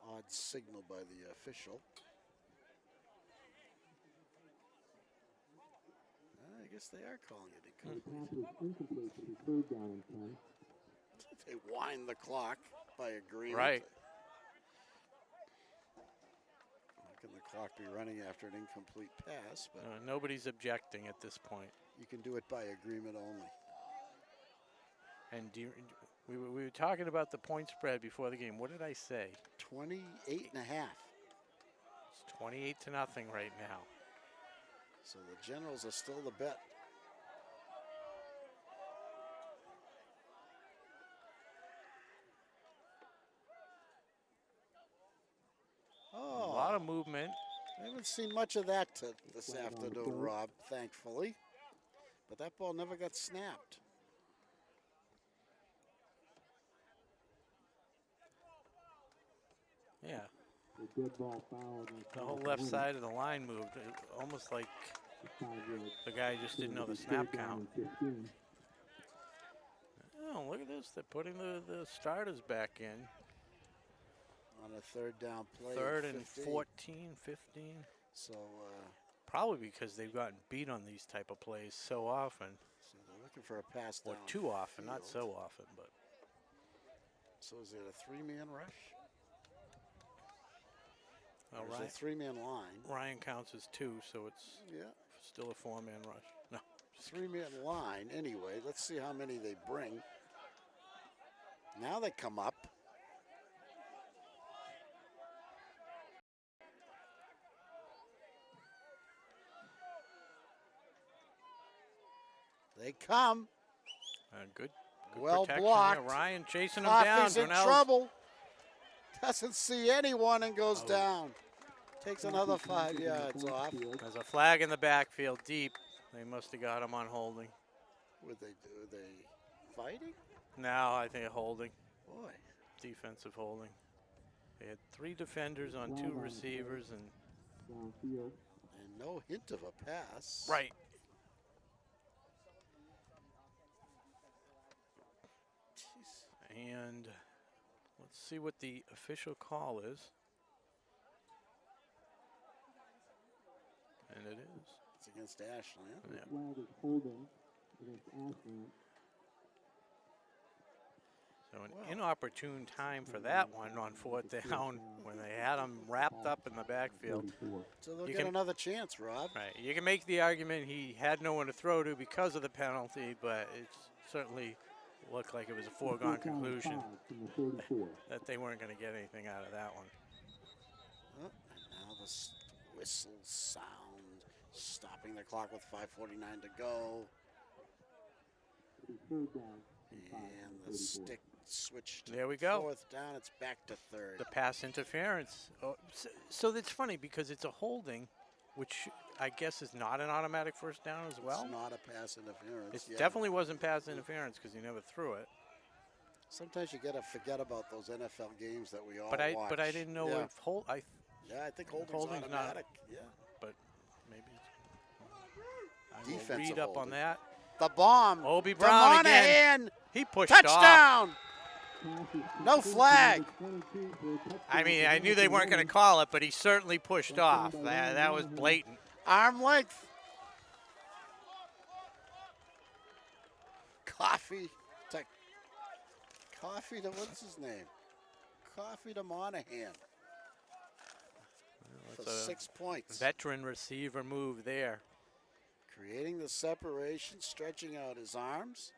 Odd signal by the official. I guess they are calling it incomplete. They wind the clock by agreement. Right. How can the clock be running after an incomplete pass? But nobody's objecting at this point. You can do it by agreement only. And we were talking about the point spread before the game. What did I say? 28 and a half. It's 28-0 right now. So the Generals are still the bet. Oh, a lot of movement. I haven't seen much of that this afternoon, Rob, thankfully. But that ball never got snapped. Yeah. The whole left side of the line moved, almost like the guy just didn't know the snap count. Oh, look at this. They're putting the starters back in. On a third down play. Third at and 15. 14, 15. So, Probably because they've gotten beat on these type of plays so often. so they're looking for a pass Or down. too often, not field. so often, but. So is it a 3-man rush? Well, Or is it a 3-man line? Ryan counts as 2, so it's Yeah. still a 4-man rush. No. 3-man line. Anyway, let's see how many they bring. Now they come up. They come. Good Well protection blocked. here. Ryan chasing him down. Coffey's in Brunell's- trouble. Doesn't see anyone and goes down. Takes another 5 yards off. There's a flag in the backfield deep. They must have got him on holding. What they do? Are they fighting? Now I think holding. Boy. Defensive holding. They had 3 defenders on 2 receivers and Downfield. And no hint of a pass. right. Jeez. And let's see what the official call is. And it is. It's against Ashland. Yeah. Flag is holding against Ashland. So an inopportune time for that one on 4th down when they had him wrapped up in the backfield. 34. So they'll You get can- another chance, Rob. Right. You can make the argument he had no one to throw to because of the penalty, but it certainly looked like it was a foregone conclusion From the 34. that they weren't going to get anything out of that one. Oh, and now the whistle sound, stopping the clock with 5:49 to go. Third down. And the stick switched to There we go. 4th down. It's back to 3rd. The pass interference. Oh, so it's funny because it's a holding, which I guess is not an automatic first down as well. It's not a pass interference. It yeah. definitely wasn't pass interference because he never threw it. Sometimes you gotta forget about those NFL games that we all But watch. I didn't know Yeah. if hold. Yeah, I think holding's Holding's not- automatic. Yeah. But maybe. I will Defensive read up on holding. that. The bomb. Obi Brown again. Monahan. He pushed off. Touchdown. No flag. I mean, I knew they weren't going to call it, but he certainly pushed off. That was blatant. Arm length. Coffee to what's his name? Coffee to Monahan. For That's a 6 points. veteran receiver move there. Creating the separation, stretching out his arms.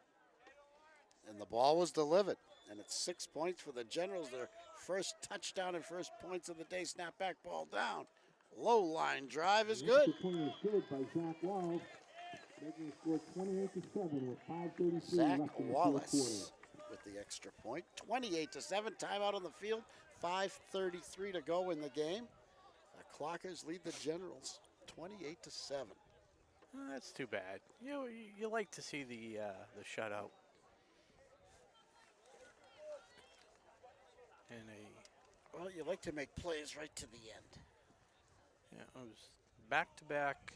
And the ball was delivered. And it's 6 points for the Generals. Their first touchdown and first points of the day. Snap back ball down. Low line drive is good. The point is good by Zach Wallace, making the score 28-7 with 5:33 Zach left in the Wallace fourth with the extra point. 28-7. Timeout on the field. 5:33 to go in the game. The Clockers lead the Generals 28-7. That's too bad. You like to see the shutout. And Well, you like to make plays right to the end. it was back-to-back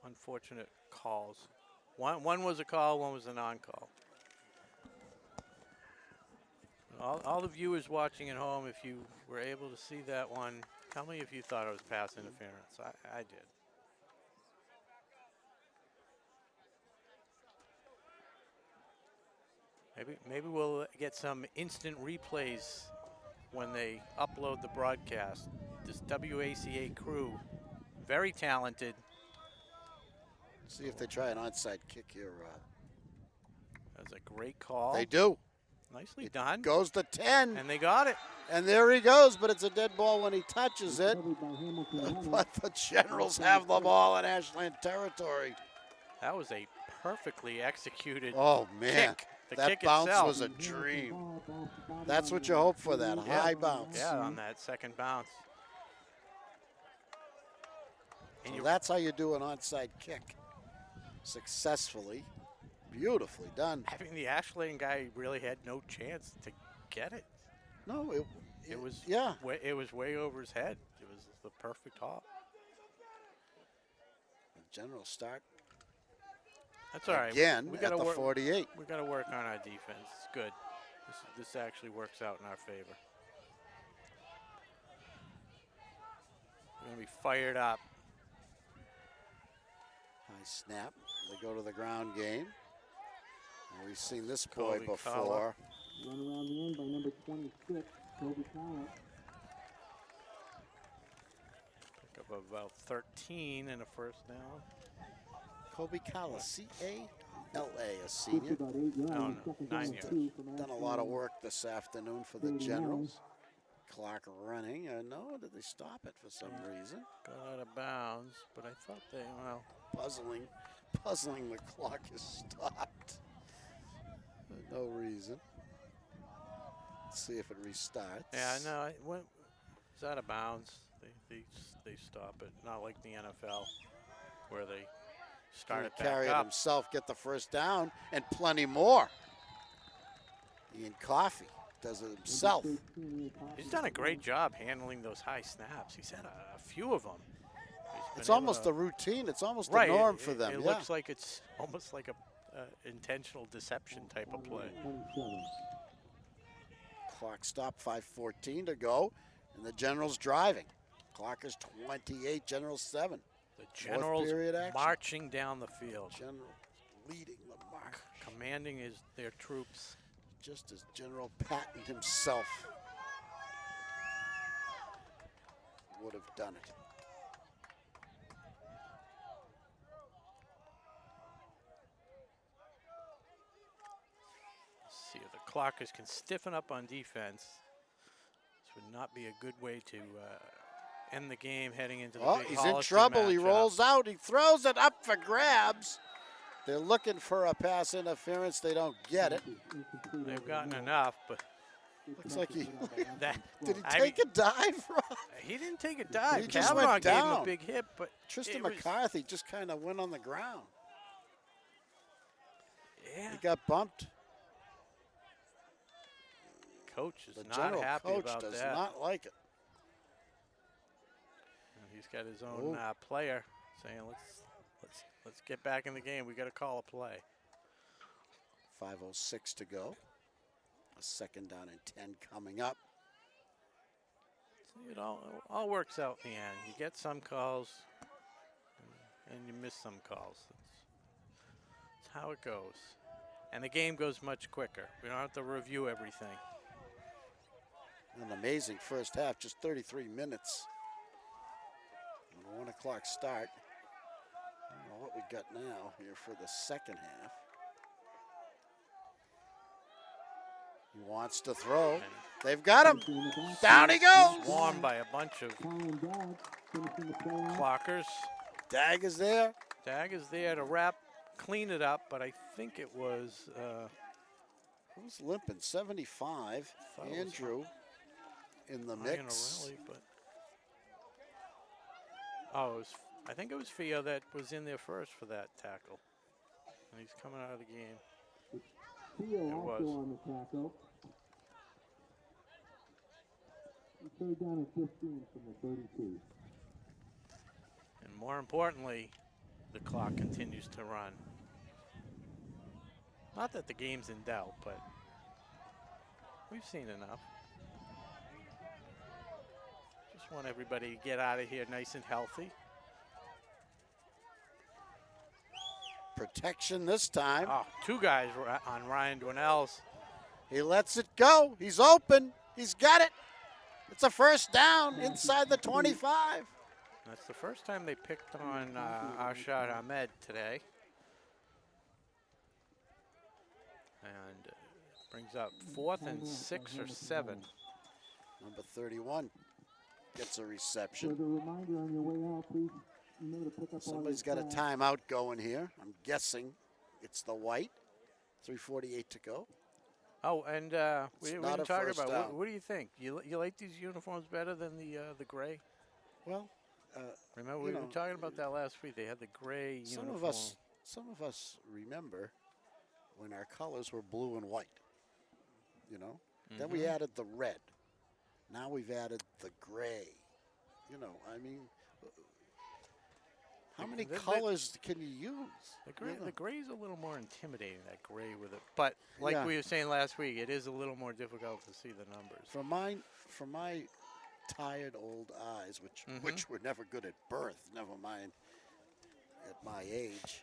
unfortunate calls. One was a call, one was a non-call. All the viewers watching at home, if you were able to see that one, tell me if you thought it was pass interference. I did. Maybe we'll get some instant replays when they upload the broadcast. This WACA crew, very talented. See if they try an onside kick here, Rob. That's a great call. They do. Nicely done. Goes to 10. And they got it. And there he goes, but it's a dead ball when he touches it. Covered by Hamilton. But the Generals have the ball in Ashland territory. That was a perfectly executed Oh, man. kick. The That kick bounce itself. was a dream. That's what you hope for, that high bounce. Yeah, on that second bounce. And So that's how you do an onside kick. Successfully. Beautifully done. having the Ashland guy really had no chance to get it. No, It was yeah. it was way over his head. It was the perfect hop. The Generals start That's all right. Again, we at gotta the work, 48. We got to work on our defense. It's good. This actually works out in our favor. We're going to be fired up. High snap. They go to the ground game. And we've seen this boy Kobe before. Kala. Run around the end by number 26, Kobe Kala. Pick up about 13 in a first down. Kobe Kala, C-A-L-A, a senior. About 8 yards. No, Second down 9 and yards. 2 from Done a lot of work this afternoon for the 39. Generals. Clock running. No, did they stop it for some reason? Got out of bounds, but I thought they, well, Puzzling the clock is stopped. For no reason. Let's see if it restarts. yeah, no, it's out of bounds. They stop it. Not like the NFL, where they start it Carry back it up. himself, get the first down, and plenty more. Ian Coffey does it himself. He's done a great job handling those high snaps. He's had a few of them. It's almost a routine. It's almost right, a norm for them. It yeah. looks like it's almost like a intentional deception type of play. Clock stop, 5:14 to go, and the Generals driving. Clock is 28, Generals 7. The Generals period action. marching down the field, General leading the march, commanding their troops. just as General Patton himself would have done it. See if the clockers can stiffen up on defense. This would not be a good way to end the game heading into the big He's in Hollister trouble. He matchup. rolls out. He throws it up for grabs. They're looking for a pass interference. They don't get it. They've gotten enough, but Looks like he. that Did he I take mean, a dive, Rob? He didn't take a dive. He just Kavanaugh went gave him down. a big hit, but Tristan it was- McCarthy just kind of went on the ground. yeah, He got bumped. coach is The not general happy coach about does that. not like it. And he's got his own Oh. player saying, "Let's get back in the game. We got to call a play." 5:06 to go. A second down and 10 coming up. So it all works out in the end. You get some calls, and you miss some calls. That's how it goes. And the game goes much quicker. We don't have to review everything. An amazing first half, just 33 minutes. And a 1 o'clock start. I don't know what we got now here for the second half. He wants to throw. They've got him. Down he goes. Swarmed by a bunch of clockers. Dag is there. Dag is there to clean it up, but I think it was Who's limping? 75. Thought it was Andrew in the Ryan mix. O'Reilly, but I think it was Fio that was in there first for that tackle, and he's coming out of the game. Theo It also was. on the tackle. He third down at 15 from the 32. And more importantly, the clock continues to run. Not that the game's in doubt, but we've seen enough. Just want everybody to get out of here nice and healthy. Protection this time. Oh, two guys were on Ryan Dwinell's. He lets it go. He's open. He's got it. It's a first down inside the 25. That's the first time they picked on Arshad Ahmed today. And brings up 4th and 6 or 7. Number 31 gets a So reception. as a reminder on your way out, please remember to pick up all Somebody's your got a flags. timeout going here. I'm guessing it's the white. 3:48 to go. Oh, and we It's not didn't a talk first about down. what do you think? You like these uniforms better than the gray? Well, Remember you we know, were talking about that last week. They had the gray some uniform. of us remember when our colors were blue and white. You know, then we added the red. Now we've added the gray. You know, I mean, How many the- colors can you use? The gray's a little more intimidating, that gray with it. But like Yeah. we were saying last week, it is a little more difficult to see the numbers. For my tired old eyes, which were never good at birth, never mind at my age,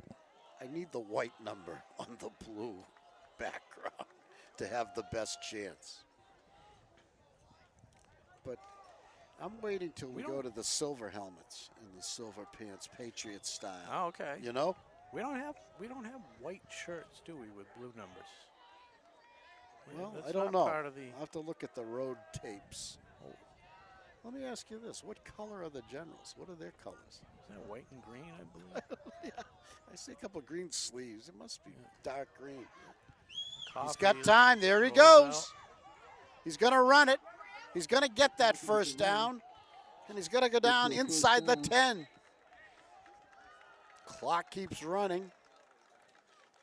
I need the white number on the blue background to have the best chance. But I'm waiting till we go to the silver helmets and the silver pants, Patriot style. Oh, okay. You know? We don't have white shirts, do we, with blue numbers? Well, That's I don't not know. Part of the, I'll have to look at the road tapes. Let me ask you this. What color are the Generals? What are their colors? is that white and green, I believe? Yeah, I see a couple green sleeves. It must be dark green. He's Coffee got time. There he rolls goes. out. He's going to run it. He's going to get that first down. And he's going to go down inside the 10. Clock keeps running.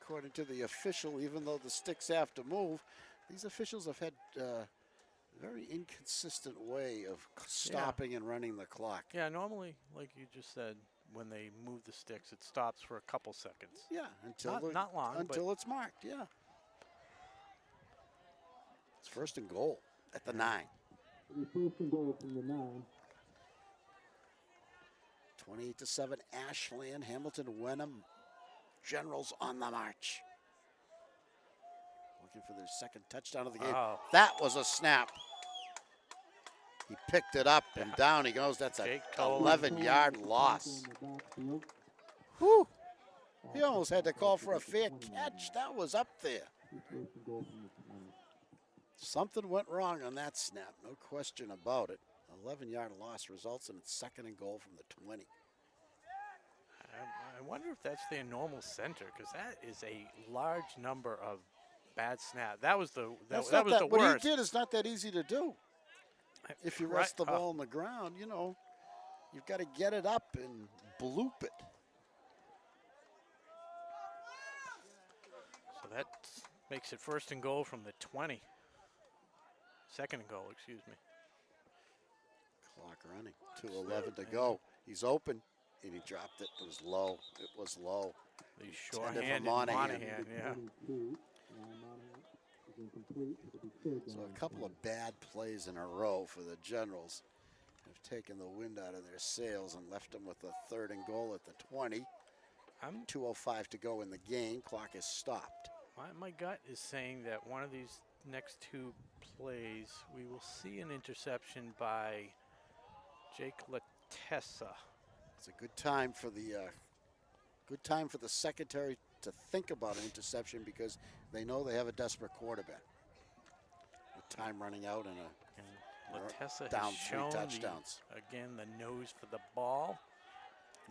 According to the official, even though the sticks have to move, these officials have had a very inconsistent way of stopping and running the clock. Yeah, normally, like you just said, when they move the sticks, it stops for a couple seconds. Yeah, until Not long, until it's marked. Yeah, it's first and goal at the 9. It'll be first and goal from the 9. 28-7, Ashland, Hamilton, Wenham, Generals on the march. Looking for their second touchdown of the game. Oh. That was a snap. He picked it up and down he goes. That's a Jake Tolan. 11-yard loss. Whew. He almost had to call for a fair catch. That was up there. Something went wrong on that snap, no question about it. 11-yard loss results in its second and goal from the 20. I wonder if that's their normal center, because that is a large number of bad snaps. That was the that was the what worst. he did is not that easy to do. If you rest the ball on the ground, you know, you've got to get it up and bloop it. So that makes it first and goal from the 20. Second and goal, excuse me. Clock running. 2:11 to go. He's open, and he dropped it. It was low. It was low. The Intended for short-handed Monahan. yeah. So a couple of bad plays in a row for the Generals have taken the wind out of their sails and left them with a third and goal at the 20. 2:05 to go in the game. Clock is stopped. My gut is saying that one of these next two plays, we will see an interception by Jake Latessa. It's a good time for the secondary to think about an interception because they know they have a desperate quarterback. With time running out and Latessa down has 3 shown touchdowns. again the nose for the ball.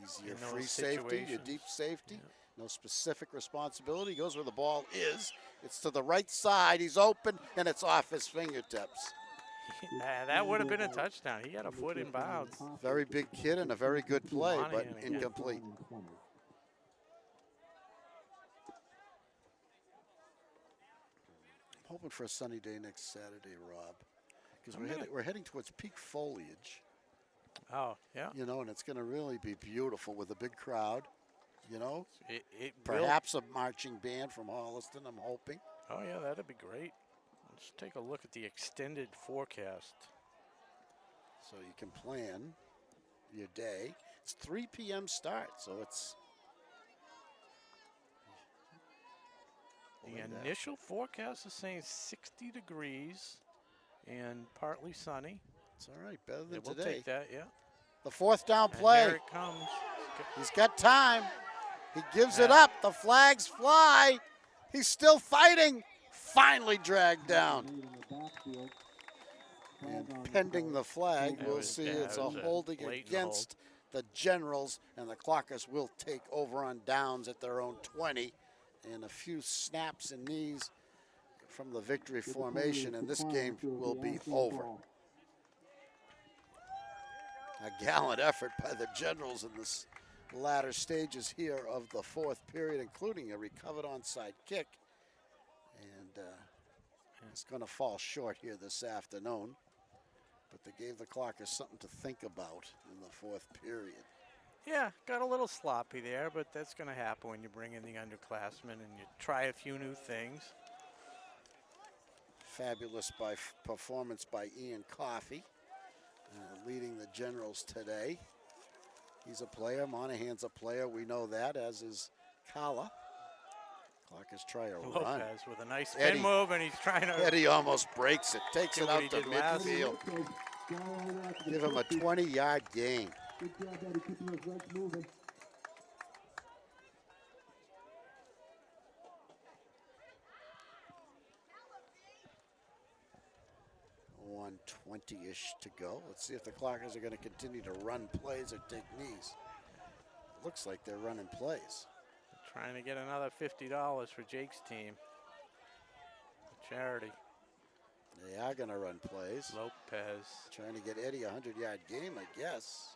He's your in those free safety, your deep situations. safety. No specific responsibility. He goes where the ball is. It's to the right side. He's open, and it's off his fingertips. That would have been a touchdown. He had a foot in bounds. Very big kid and a very good play, but Monahan again. incomplete. I'm hoping for a sunny day next Saturday, Rob, because we're heading towards peak foliage. Oh, yeah. You know, and it's going to really be beautiful with a big crowd. You know, It will. perhaps a marching band from Holliston. I'm hoping. Oh, yeah, that'd be great. Let's take a look at the extended forecast. So you can plan your day. It's 3 p.m. start, so it's. The initial forecast is saying 60 degrees and partly sunny. It's all right, better than Yeah, we'll today. take that, yeah. The 4th down And play. there it comes. He's got time. He gives it up. The flags fly. He's still fighting. Finally dragged down. And pending the flag, we'll see it's a holding blatant against the Generals, and the Clockers will take over on downs at their own 20. And a few snaps and knees from the victory formation, and this game will be over. A gallant effort by the Generals in this latter stages here of the 4th period, including a recovered onside kick. And it's going to fall short here this afternoon. But they gave the Clockers something to think about in the 4th period. Yeah, got a little sloppy there, but that's going to happen when you bring in the underclassmen and you try a few new things. Fabulous performance by Ian Coffey, leading the Generals today. He's a player. Monahan's a player. We know that, as is Kala. Clock is trying to run. Lopez with a nice spin move, and he's trying to. Eddie almost breaks it. Takes it what out he to did last. midfield. Give him a 20-yard gain. Good job, Eddie, keeping those legs moving. $1:20-ish to go. Let's see if the Clockers are going to continue to run plays or take knees. Looks like they're running plays. Trying to get another $50 for Jake's team. Charity. They are going to run plays. Lopez. Trying to get Eddie a 100-yard game, I guess.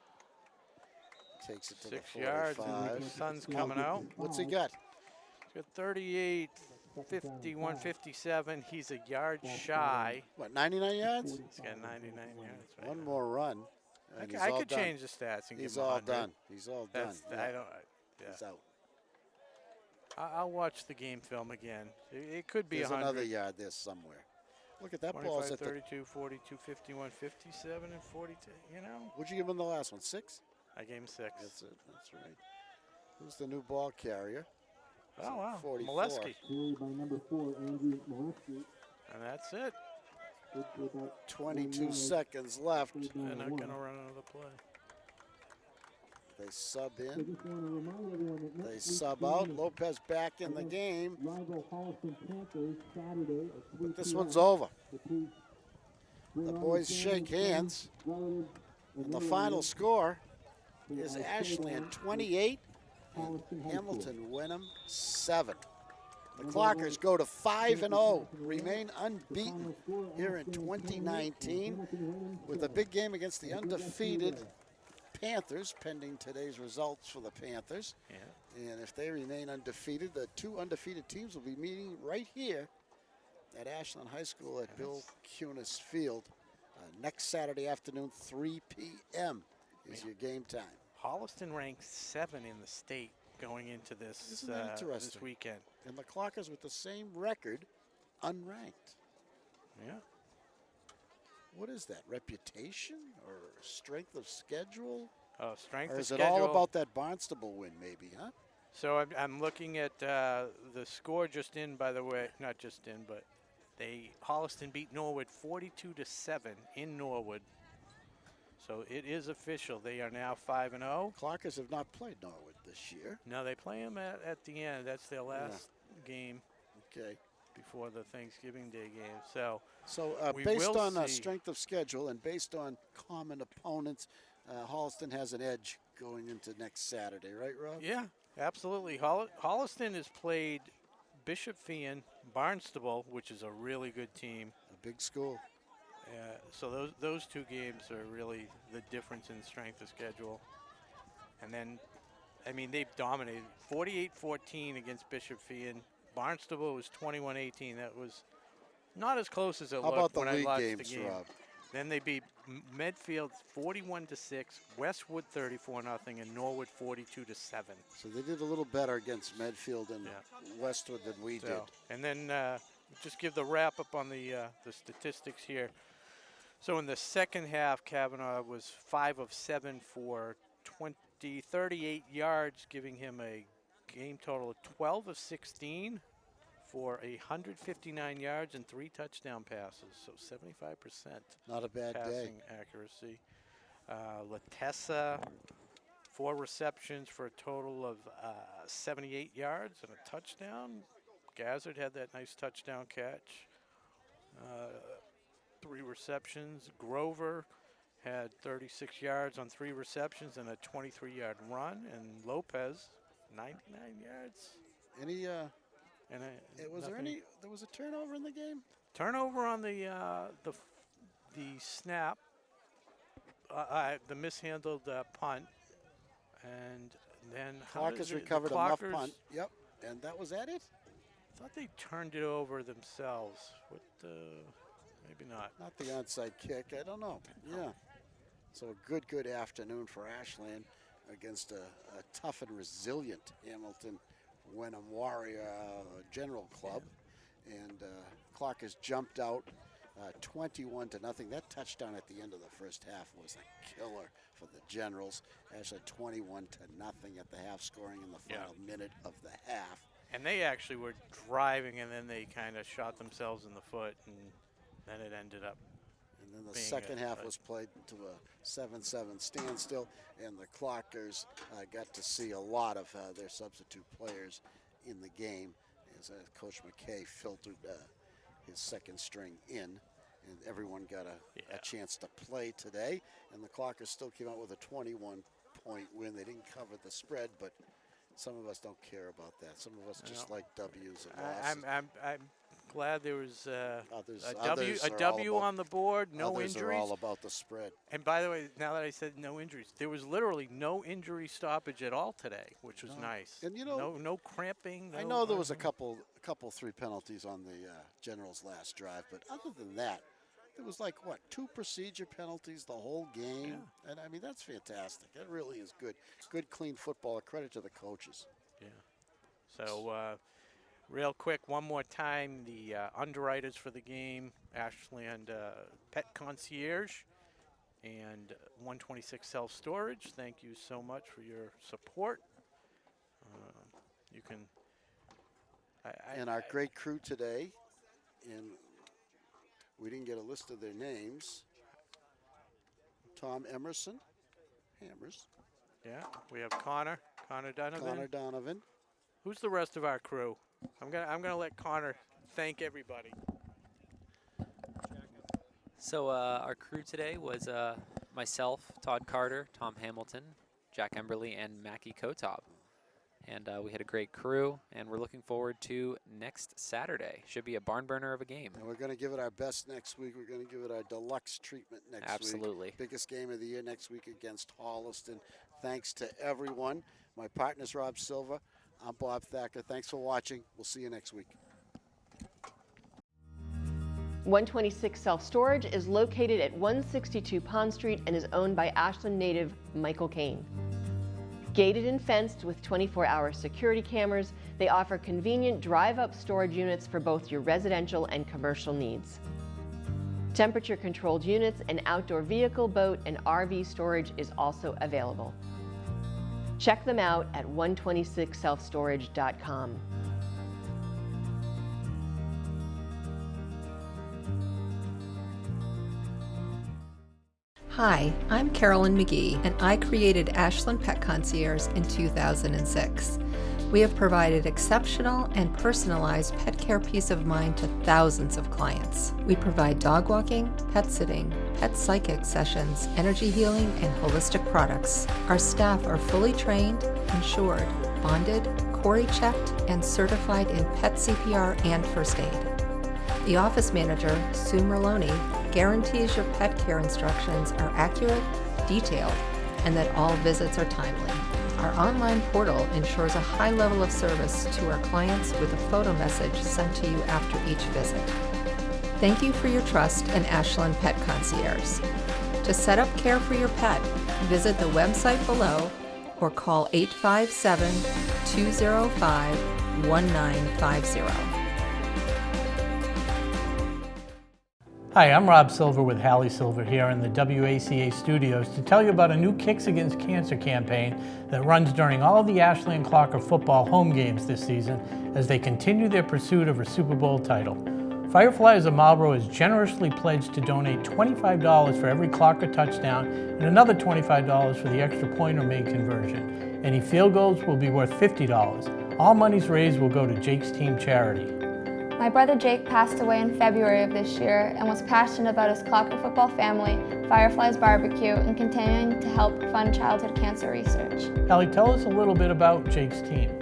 Takes it to 6 the yards, 45. and the sun's coming out. What's he got? He's got 38, 51, 57. He's a yard shy. What, 99 yards? He's got 99 yards. Right One now. more run. I and could change the stats and he's give him all 100. done. He's all done. Yeah. I don't. Yeah. He's out. I'll watch the game film again. It could be There's 100. another yard there somewhere. Look at that 25, ball's at 32, 42, 51, 57, and 42. You know, What'd you give him the last one? 6? I gave him 6. That's it. That's right. Who's the new ball carrier? Oh, wow. 44. Molesky. Carried by number 4, Andrew Molesky. And that's it. 22 seconds left. They're not going to run another play. They sub I in. just want to remind everyone that They next week's sub game out. is Lopez back in the game. rival Holliston Panthers Saturday at 3 This p.m. one's over. So please bring The all boys your shake family, hands. relatives, And the relatives final score to is our Ashland stadium 28, Holliston High School. Hamilton Wenham 7. The Clockers go to 5-0, remain unbeaten here in 2019 with a big game against the undefeated Panthers, pending today's results for the Panthers. Yeah. And if they remain undefeated, the 2 undefeated teams will be meeting right here at Ashland High School at Bill Kunis Field next Saturday afternoon, 3 p.m. is your game time. Holliston ranks 7 in the state going into this Isn't that this interesting? weekend. And the Clockers with the same record, unranked. Yeah. What is that, reputation or strength of schedule? Oh, strength Or of is it schedule. all about that Barnstable win maybe, huh? So I'm looking at the score just in, by the way, not just in, but Holliston beat Norwood 42-7 in Norwood. So it is official. They are now 5-0. Clockers have not played Norwood this year. No, they play them at the end. That's their last game Okay. before the Thanksgiving Day game. So we based will on see. strength of schedule and based on common opponents, Holliston has an edge going into next Saturday, right, Rob? Yeah, absolutely. Holliston has played Bishop Fien, Barnstable, which is a really good team. A big school. So those 2 games are really the difference in strength of schedule. And then, I mean, they've dominated 48-14 against Bishop Fien. Barnstable was 21-18. That was not as close as it How looked about the when I league watched games, the game. Rob? Then they beat Medfield 41-6, Westwood 34-0, and Norwood 42-7. So they did a little better against Medfield and Westwood than we did. And then just give the wrap up on the statistics here. So in the second half, Kavanaugh was 5 of 7 for 38 yards, giving him a game total of 12 of 16 for 159 yards and 3 touchdown passes. So 75%. Not a bad passing accuracy. Latessa, 4 receptions for a total of 78 yards and a touchdown. Gazzard had that nice touchdown catch. 3 receptions. Grover had 36 yards on 3 receptions and a 23-yard run. And Lopez, 99 yards. Any? And There was a turnover in the game? Turnover on the snap, the mishandled punt, and then Clockers recovered a muff punt. Yep, and that was at it? I thought they turned it over themselves. Maybe not. Not the onside kick. I don't know. Yeah. So a good afternoon for Ashland. against a tough and resilient Hamilton Wenham Warrior General Club. And clock has jumped out 21-0. That touchdown at the end of the first half was a killer for the Generals. Actually 21-0 at the half, scoring in the final minute of the half. And they actually were driving, and then they kind of shot themselves in the foot, and then it ended up. And then the second half was played to a 7-7 standstill, and the Clockers got to see a lot of their substitute players in the game as Coach McKay filtered his second string in, and everyone got a chance to play today. And the Clockers still came out with a 21-point win. They didn't cover the spread, but some of us don't care about that. Some of us just like W's and losses. I'm glad there was a Others W on the board, no others injuries. are all about the spread. And by the way, now that I said no injuries, there was literally no injury stoppage at all today, which was nice. And you know, no cramping. I know there was a couple 3 penalties on the Generals' last drive, but other than that, there was like, what, 2 procedure penalties the whole game? Yeah. And I mean, that's fantastic. That really is good. Good, clean football. A credit to the coaches. Yeah. So, real quick, one more time, the underwriters for the game, Ashland Pet Concierge and 126 Self-Storage. Thank you so much for your support. You can... and our great crew today, and we didn't get a list of their names. Tom Emerson, Hammers. Yeah, we have Connor Donovan. Who's the rest of our crew? I'm gonna let Connor thank everybody. So our crew today was myself, Todd Carter, Tom Hamilton, Jack Emberley, and Mackie Kotop. And we had a great crew, and we're looking forward to next Saturday. Should be a barn burner of a game. And we're going to give it our best next week. We're going to give it our deluxe treatment next week. Absolutely. Biggest game of the year next week against Holliston. Thanks to everyone. My partner's Rob Silva. I'm Bob Thacker. Thanks for watching. We'll see you next week. 126 Self-Storage is located at 162 Pond Street and is owned by Ashland native Michael Kane. Gated and fenced with 24-hour security cameras, they offer convenient drive-up storage units for both your residential and commercial needs. Temperature-controlled units and outdoor vehicle, boat, and RV storage is also available. Check them out at 126selfstorage.com. Hi, I'm Carolyn McGee, and I created Ashland Pet Concierge in 2006. We have provided exceptional and personalized pet care peace of mind to thousands of clients. We provide dog walking, pet sitting, pet psychic sessions, energy healing, and holistic products. Our staff are fully trained, insured, bonded, Cori checked, and certified in pet CPR and first aid. The office manager, Sue Merloni, guarantees your pet care instructions are accurate, detailed, and that all visits are timely. Our online portal ensures a high level of service to our clients with a photo message sent to you after each visit. Thank you for your trust in Ashland Pet Concierge. To set up care for your pet, visit the website below or call 857-205-1950. Hi, I'm Rob Silver with Hallie Silver here in the WACA studios to tell you about a new Kicks Against Cancer campaign that runs during all of the Ashley and Clocker football home games this season as they continue their pursuit of a Super Bowl title. Fireflies of Marlboro has generously pledged to donate $25 for every Clocker touchdown and another $25 for the extra point or made conversion. Any field goals will be worth $50. All monies raised will go to Jake's Team charity. My brother Jake passed away in February of this year and was passionate about his Clocker football family, Fireflies Barbecue, and continuing to help fund childhood cancer research. Hallie, tell us a little bit about Jake's Team.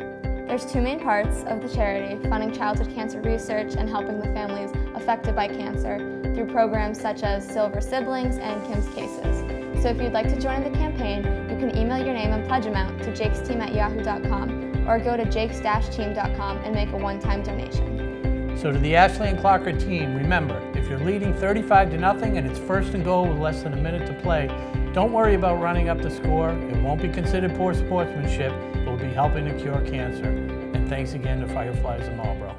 There's 2 main parts of the charity, funding childhood cancer research and helping the families affected by cancer through programs such as Silver Siblings and Kim's Cases. So if you'd like to join the campaign, you can email your name and pledge amount to jakesteam@yahoo.com or go to jakes-team.com and make a one-time donation. So to the Ashley and Clocker team, remember, if you're leading 35-0 and it's first and goal with less than a minute to play, Don't worry about running up the score. It won't be considered poor sportsmanship. It will be helping to cure cancer. And thanks again to Fireflies of Marlboro.